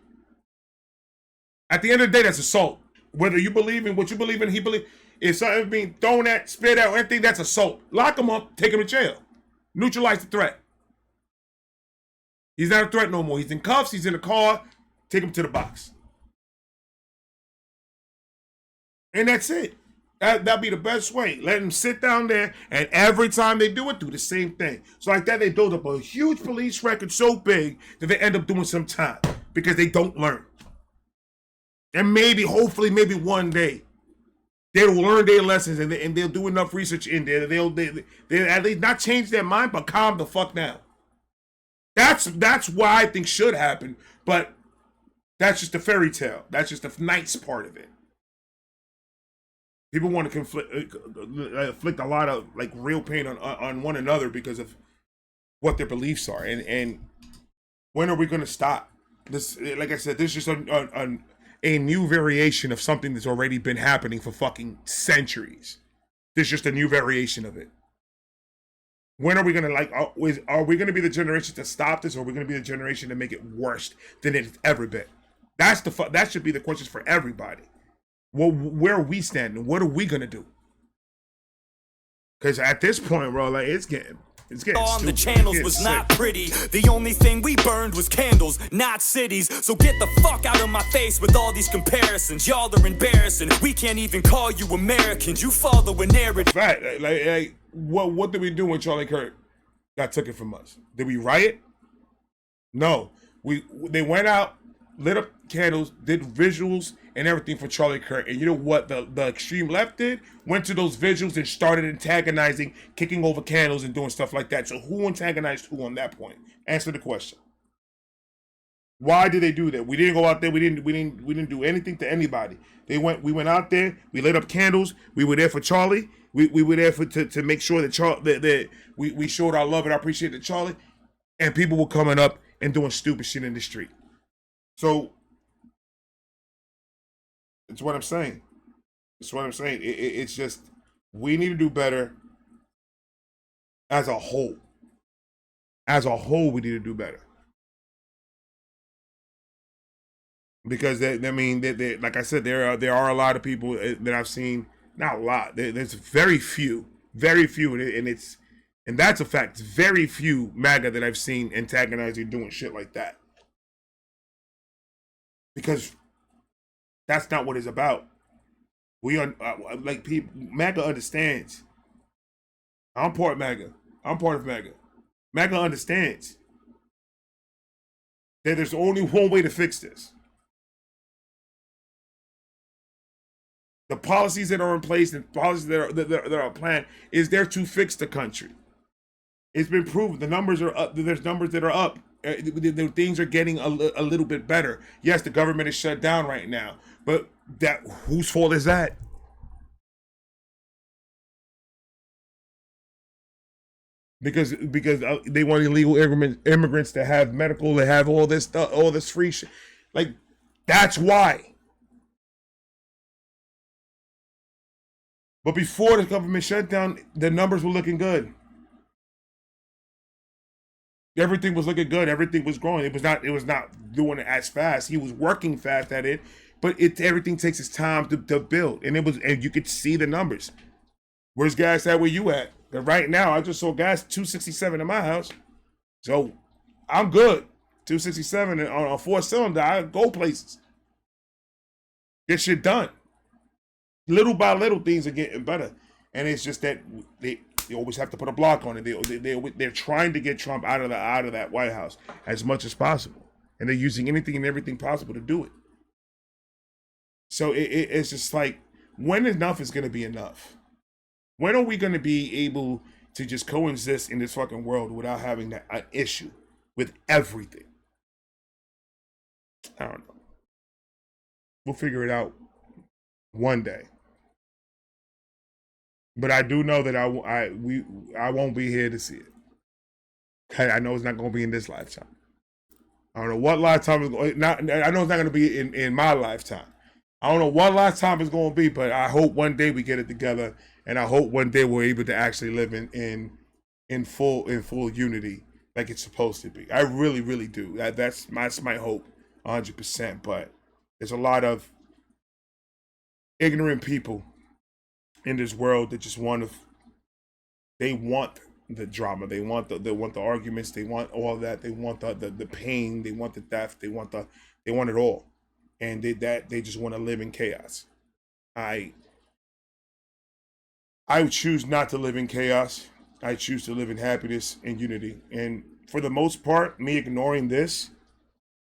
At the end of the day, that's assault. Whether you believe in what you believe in, he believes. If something's being thrown at, spit out, or anything, that's assault. Lock them up, take them to jail. Neutralize the threat. He's not a threat no more. He's in cuffs, he's in a car, take him to the box. And that's it. That'd be the best way. Let them sit down there, and every time they do it, do the same thing. So like that, they build up a huge police record so big that they end up doing some time because they don't learn. And maybe, hopefully, maybe one day, they'll learn their lessons and they'll do enough research in there that they'll at least not change their mind, but calm the fuck down. That's what I think should happen, but that's just a fairy tale. That's just the nice part of it. People want to inflict a lot of like real pain on one another because of what their beliefs are. And when are we going to stop? This, like I said, this is just a new variation of something that's already been happening for fucking centuries. This is just a new variation of it. When are we gonna are we gonna be the generation to stop this, or are we gonna be the generation to make it worse than it's ever been? That should be the questions for everybody. Well, where are we standing? What are we gonna do? Because at this point, bro, like it's getting on the stupid. channels was not pretty. The only thing we burned was candles, not cities. So get the fuck out of my face with all these comparisons. Y'all are embarrassing. We can't even call you Americans. You follow a narrative. Right, like what did we do when Charlie Kirk got took it from us? Did we riot? No. They went out, lit up candles, did visuals and everything for Charlie Kirk. And you know what the extreme left did? Went to those visuals and started antagonizing, kicking over candles and doing stuff like that. So who antagonized who on that point? Answer the question. Why did they do that? We didn't go out there. We didn't do anything to anybody. We went out there. We lit up candles. We were there for Charlie. We were there to make sure that we showed our love and our appreciation to Charlie. And people were coming up and doing stupid shit in the street. So it's what I'm saying. It's what I'm saying. It's just we need to do better as a whole. As a whole, we need to do better. Because like I said, there are a lot of people that I've seen. Not a lot. There's very few, and that's a fact. Very few MAGA that I've seen antagonizing, doing shit like that. Because that's not what it's about. We are like people. MAGA understands. I'm part of MAGA. MAGA understands that there's only one way to fix this. The policies that are in place and policies that are planned is there to fix the country. It's been proven. The numbers are up. There's numbers that are up. Things are getting a little bit better. Yes, the government is shut down right now, but whose fault is that? Because they want illegal immigrants to have medical, to have all this stuff, all this free shit. Like, that's why. But before the government shutdown, the numbers were looking good. Everything was looking good. Everything was growing. It was not doing it as fast. He was working fast at it, but everything takes its time to build. And you could see the numbers. Where's gas at where you at? But right now, I just saw gas $2.67 in my house. So I'm good. $2.67 on a 4-cylinder. I go places. Get shit done. Little by little, things are getting better, and it's just that they always have to put a block on it. They're trying to get Trump out of that White House as much as possible, and they're using anything and everything possible to do it. So it's just like, when enough is going to be enough? When are we going to be able to just coexist in this fucking world without having an issue with everything? I don't know. We'll figure it out one day. But I do know that I won't be here to see it. I know it's not going to be in this lifetime. I don't know what lifetime is going. I know it's not going to be in my lifetime. I don't know what lifetime it's going to be, but I hope one day we get it together, and I hope one day we're able to actually live in full unity like it's supposed to be. I really, really do. That's my hope, 100%. But there's a lot of ignorant people in this world that just want the drama, they want the arguments, they want all that, they want the pain, they want the theft, they want it all, and they just want to live in chaos. I choose not to live in chaos. I choose to live in happiness and unity. And for the most part, me ignoring this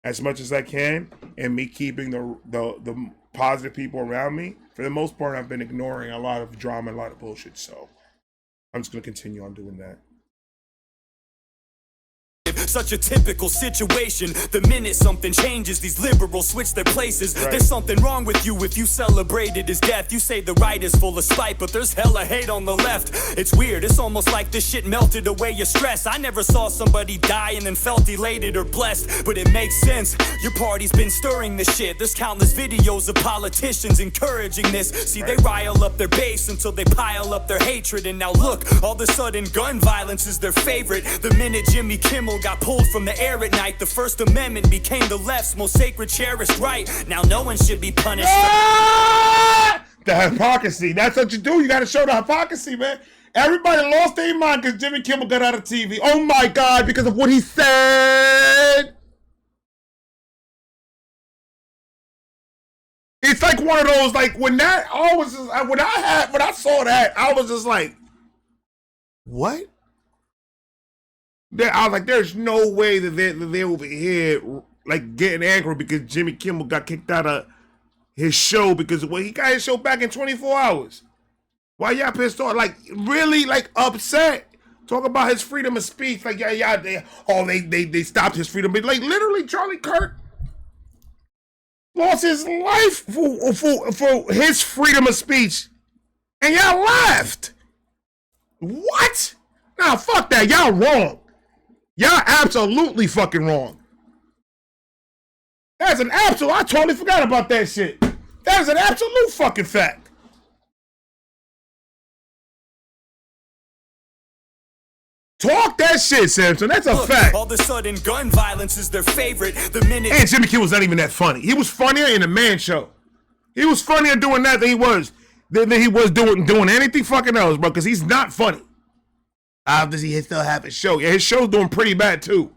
as much as I can, and me keeping the positive people around me, for the most part, I've been ignoring a lot of drama, a lot of bullshit. So I'm just going to continue on doing that. such a typical situation. The minute something changes, these liberals switch their places. There's something wrong with you if you celebrated his death. You say the right is full of spite, but there's hella hate on the left. It's weird, it's almost like this shit melted away your stress. I never saw somebody die and then felt elated or blessed, but it makes sense. Your party's been stirring this shit. There's countless videos of politicians encouraging this. See, they rile up their base until they pile up their hatred. And now look, all of a sudden gun violence is their favorite. The minute Jimmy Kimmel got pulled from the air at night, the First Amendment became the left's most sacred, cherished right. Now no one should be punished. The hypocrisy. That's what you do. You got to show the hypocrisy, man. Everybody lost their mind because Jimmy Kimmel got out of TV. Oh my God, because of what he said. It's like one of those, like when I saw that, I was just like, what? I was like, there's no way that they're over here like getting angry because Jimmy Kimmel got kicked out of his show because he got his show back in 24 hours. Why y'all pissed off? Like, really, like, upset? Talk about his freedom of speech. Like, they stopped his freedom. But, like, literally, Charlie Kirk lost his life for his freedom of speech. And y'all laughed. What? Nah, fuck that. Y'all wrong. Y'all absolutely fucking wrong. That's an absolute. I totally forgot about that shit. That is an absolute fucking fact. Talk that shit, Samson. That's a fact. All of a sudden, gun violence is their favorite. The minute. And Jimmy Kimmel was not even that funny. He was funnier in the Man Show. He was funnier doing that than he was doing anything fucking else, bro. Because he's not funny. Obviously, he still have his show. Yeah, his show's doing pretty bad too.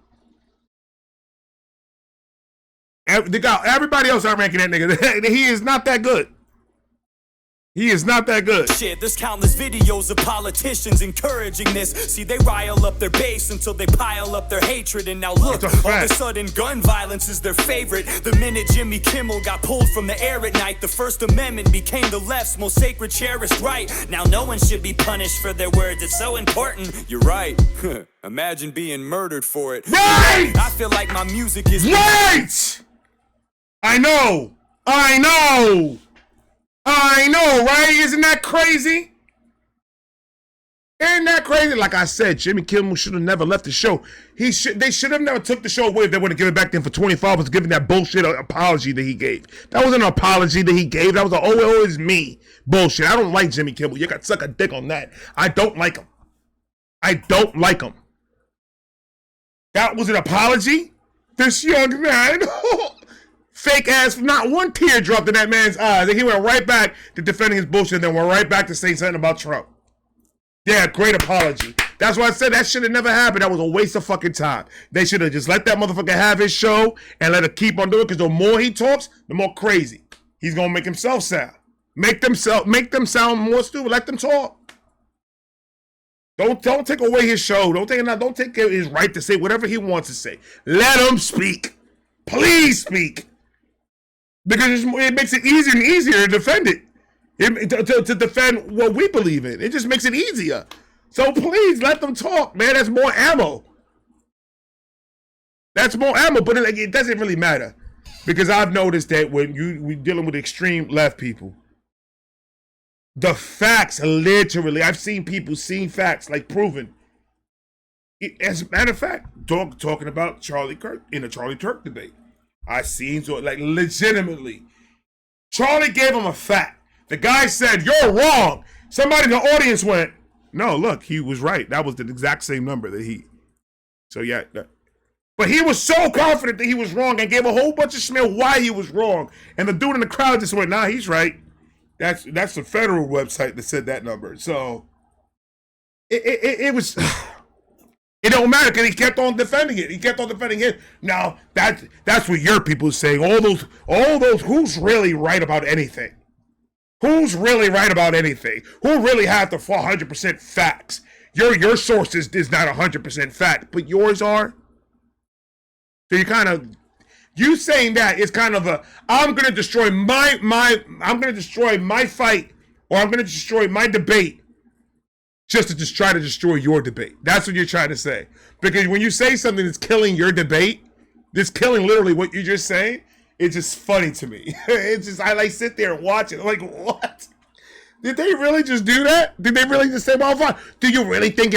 Everybody else outranking that nigga. He is not that good. He is not that good. Shit, there's countless videos of politicians encouraging this. See, they rile up their base until they pile up their hatred. And now look, all of a sudden gun violence is their favorite. The minute Jimmy Kimmel got pulled from the air at night, the First Amendment became the left's most sacred, cherished right. Now no one should be punished for their words. It's so important. You're right. Imagine being murdered for it. Right! I feel like my music is... Right! I know, right? Isn't that crazy? Isn't that crazy? Like I said, Jimmy Kimmel should have never left the show. They should have never took the show away if they would have given it back then for 25 hours, giving that bullshit apology that he gave. That wasn't an apology that he gave. That was oh, it's me bullshit. I don't like Jimmy Kimmel. You got to suck a dick on that. I don't like him. That was an apology? This young man... Fake ass, not one tear dropped in that man's eyes. And he went right back to defending his bullshit and then went right back to saying something about Trump. Yeah, great apology. That's why I said that should have never happened. That was a waste of fucking time. They should have just let that motherfucker have his show and let him keep on doing it, because the more he talks, the more crazy he's going to make himself sound. Make them sound more stupid. Let them talk. Don't take away his show. Don't take his right to say whatever he wants to say. Let him speak. Please speak. Because it makes it easier and easier to defend it. To defend what we believe in. It just makes it easier. So please let them talk, man. That's more ammo. But it doesn't really matter. Because I've noticed that when we're dealing with extreme left people, the facts literally, I've seen people seeing facts like proven. As a matter of fact, talking about Charlie Kirk in a Charlie Kirk debate. I seen so like legitimately. Charlie gave him a fact. The guy said, "You're wrong." Somebody in the audience went, "No, look, he was right. That was the exact same number that he." So yeah, but he was so confident that he was wrong and gave a whole bunch of schmear why he was wrong. And the dude in the crowd just went, "Nah, he's right." That's the federal website that said that number. So it was. It don't matter because he kept on defending it. He kept on defending it. Now that's what your people are saying. All those. Who's really right about anything? Who's really right about anything? Who really have the 100% facts? Your source is not 100% fact, but yours are. So you saying that is kind of a I'm gonna destroy my fight, or I'm gonna destroy my debate just try to destroy your debate. That's what you're trying to say. Because when you say something that's killing your debate, that's killing literally what you're just saying, it's just funny to me. It's just, I like sit there and watch it. I'm like, what? Did they really just do that? Did they really just say, well, fine. Do you really think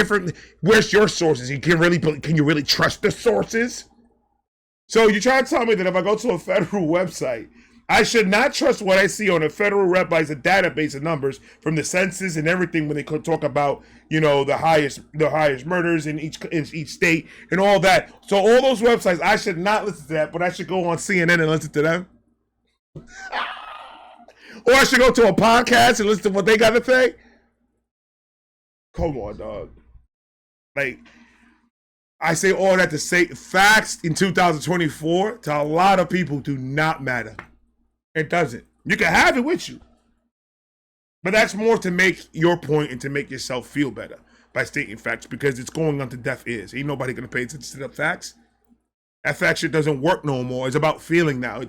where's your sources? Can you really trust the sources? So you try to tell me that if I go to a federal website, I should not trust what I see on a federal website, a database of numbers from the census and everything when they could talk about, the highest murders in each state and all that. So all those websites, I should not listen to that, but I should go on CNN and listen to them. Or I should go to a podcast and listen to what they got to say. Come on, dog. Like, I say all that to say facts in 2024 to a lot of people do not matter. It doesn't. You can have it with you. But that's more to make your point and to make yourself feel better by stating facts, because it's going on to deaf ears. Ain't nobody going to pay attention to the facts. That fact shit doesn't work no more. It's about feeling now.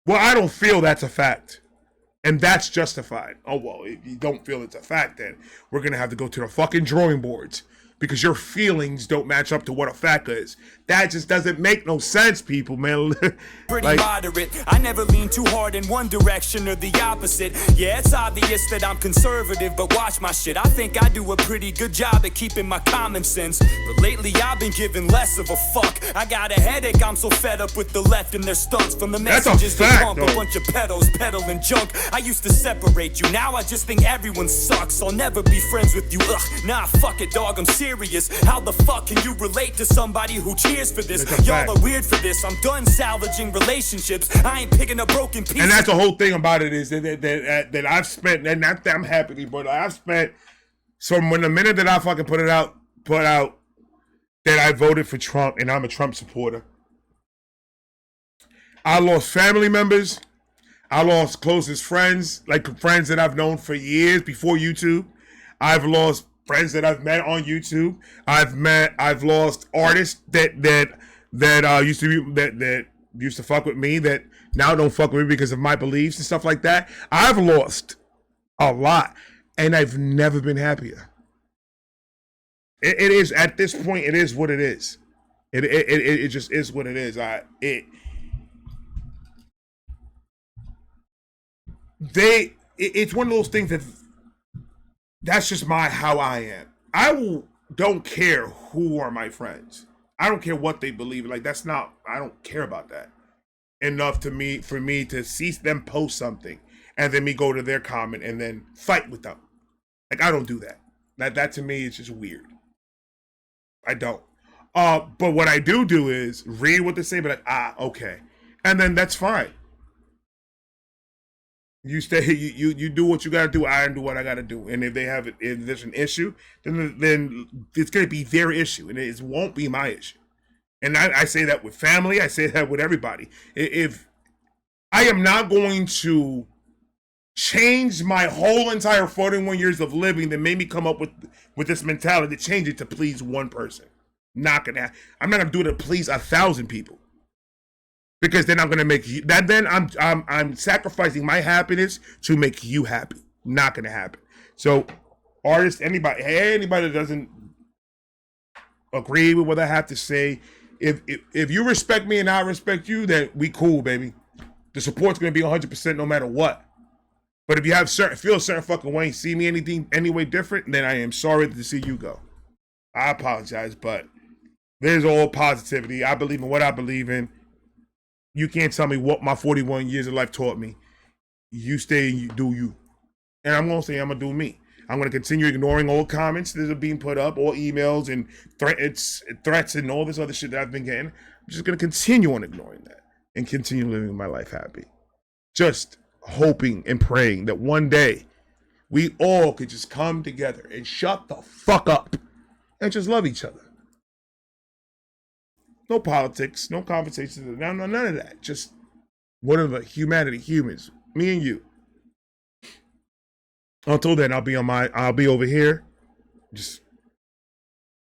I don't feel that's a fact. And that's justified. Oh, well, if you don't feel it's a fact, then we're going to have to go to the fucking drawing boards. Because your feelings don't match up to what a fact is. That just doesn't make no sense, people, man. Pretty moderate. I never lean too hard in one direction or the opposite. Yeah, it's obvious that I'm conservative, but watch my shit. I think I do a pretty good job at keeping my common sense. But lately I've been giving less of a fuck. I got a headache, I'm so fed up with the left and their stunts. From the messages that pump a bunch of pedos peddling junk. I used to separate you, now I just think everyone sucks. I'll never be friends with you, ugh. Nah, fuck it, dog, I'm serious. How the fuck can you relate to somebody who cheers for this? Y'all are weird for this. I'm done salvaging relationships. I ain't picking up broken pieces. And that's the whole thing about it, is that I've spent, and not that I'm happy, but I've spent, so when the minute that I fucking put out that I voted for Trump and I'm a Trump supporter, I lost family members. I lost closest friends, like friends that I've known for years before YouTube. I've lost friends that I've met on YouTube. I've lost artists that used to fuck with me that now don't fuck with me because of my beliefs and stuff like that. I've lost a lot, and I've never been happier. It is, at this point, it is what it is. It just is what it is. It's one of those things that's just how I am. I don't care who are my friends. I don't care what they believe. Like, I don't care about that enough for me to see them post something and then me go to their comment and then fight with them. Like, I don't do that. That to me is just weird. I don't. But what I do is read what they say, but like, okay. And then that's fine. You stay. You do what you gotta do. I do what I gotta do. And if there's an issue, then it's gonna be their issue, and it won't be my issue. And I say that with family. I say that with everybody. If I am not going to change my whole entire 41 years of living that made me come up with this mentality to change it to please one person, not gonna. I'm not gonna do it to please 1,000 people. Because then I'm gonna make you that. Then I'm sacrificing my happiness to make you happy. Not gonna happen. So, artists, anybody that doesn't agree with what I have to say, if you respect me and I respect you, then we cool, baby. The support's gonna be 100% no matter what. But if you feel a certain fucking way, see me any way different, then I am sorry to see you go. I apologize, but there's all positivity. I believe in what I believe in. You can't tell me what my 41 years of life taught me. You stay and you do you. And I'm going to say I'm going to do me. I'm going to continue ignoring all comments that are being put up, all emails and threats and all this other shit that I've been getting. I'm just going to continue on ignoring that and continue living my life happy. Just hoping and praying that one day we all could just come together and shut the fuck up and just love each other. No politics, no conversations, none of that. Just whatever, humans, me and you. Until then, I'll be over here.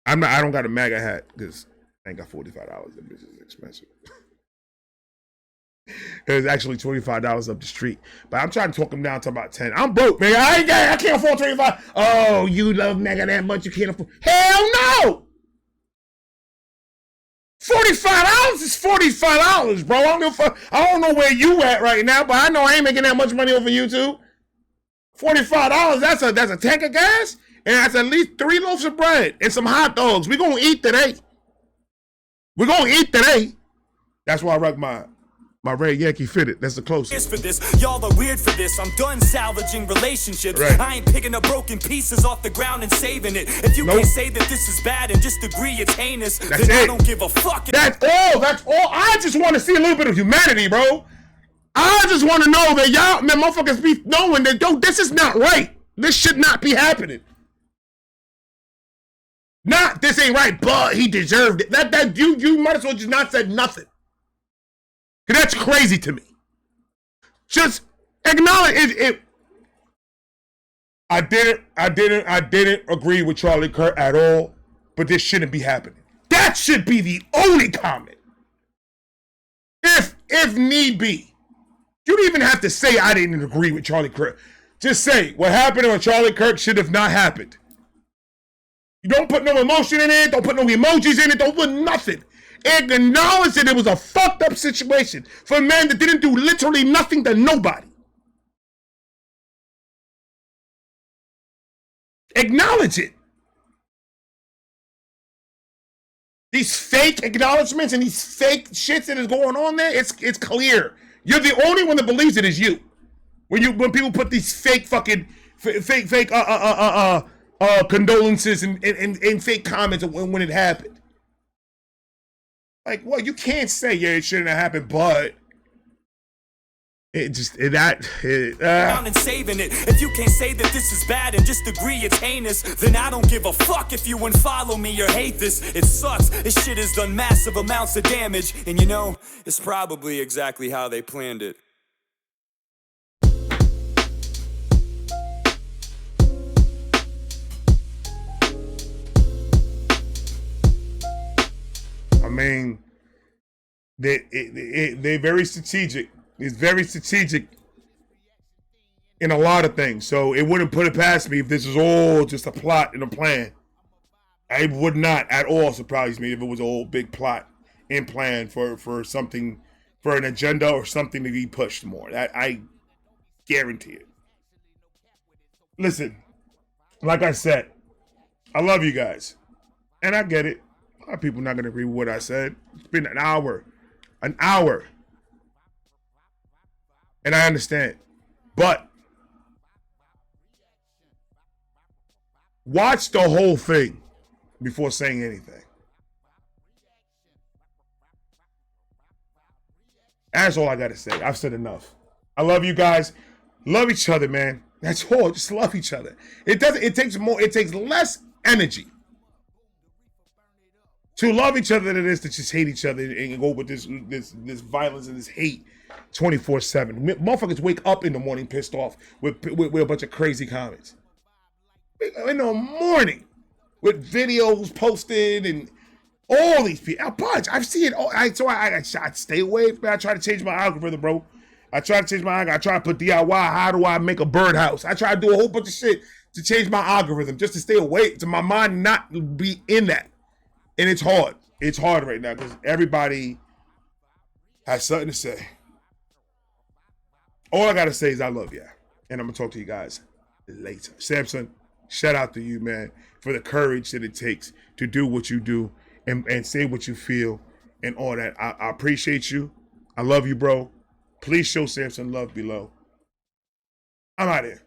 I don't got a MAGA hat because I ain't got $45. That bitch is expensive. It was actually $25 up the street. But I'm trying to talk him down to about 10. I'm broke, man. I can't afford 25. Oh, you love Mega that much you can't afford. Hell no! $45 is $45, bro. I don't know where you at right now, but I know I ain't making that much money over YouTube. $45, that's a tank of gas, and that's at least 3 loaves of bread and some hot dogs. We're gonna eat today. That's why I rock my red Yankee fitted. That's the closest. For this, y'all are weird for this. I'm done salvaging relationships. Right. I ain't picking up broken pieces off the ground and saving it. If you can't say that this is bad and just agree it's heinous, then I don't give a fuck. That's all. I just want to see a little bit of humanity, bro. I just want to know that y'all, man, motherfuckers be knowing that, yo, this is not right. This should not be happening. Not, this ain't right, but he deserved it. That you might as well just not said nothing. That's crazy to me. Just acknowledge it. I didn't agree with Charlie Kirk at all, but this shouldn't be happening. That should be the only comment. If need be. You don't even have to say I didn't agree with Charlie Kirk. Just say what happened on Charlie Kirk should have not happened. You don't put no emotion in it, don't put no emojis in it, don't put nothing. Acknowledge that it was a fucked up situation for a man that didn't do literally nothing to nobody. Acknowledge it. These fake acknowledgments and these fake shits that is going on there, it's clear. You're the only one that believes it is you. When people put these fake condolences and fake comments when it happened. Like, well, you can't say, yeah, it shouldn't have happened, but and saving it. If you can't say that this is bad and just agree it's heinous, then I don't give a fuck if you unfollow me or hate this. It sucks. This shit has done massive amounts of damage, and you know, it's probably exactly how they planned it. I mean, they're very strategic. It's very strategic in a lot of things. So it wouldn't put it past me if this was all just a plot and a plan. It would not at all surprise me if it was a whole big plot and plan for something, for an agenda or something to be pushed more. That I guarantee it. Listen, like I said, I love you guys. And I get it. A lot of people not going to agree with what I said. It's been an hour. And I understand. But watch the whole thing before saying anything. That's all I got to say. I've said enough. I love you guys. Love each other, man. That's all. Just love each other. It takes less energy to love each other than it is to just hate each other and go with this violence and this hate 24/7. Motherfuckers wake up in the morning pissed off with a bunch of crazy comments. In the morning with videos posted and all these people. A bunch. I've seen it all. I stay away. I try to change my algorithm, bro. I try to put DIY. How do I make a birdhouse? I try to do a whole bunch of shit to change my algorithm just to stay away, to my mind not be in that. And it's hard. It's hard right now because everybody has something to say. All I got to say is I love you. And I'm going to talk to you guys later. Samson, shout out to you, man, for the courage that it takes to do what you do and say what you feel and all that. I appreciate you. I love you, bro. Please show Samson love below. I'm out here.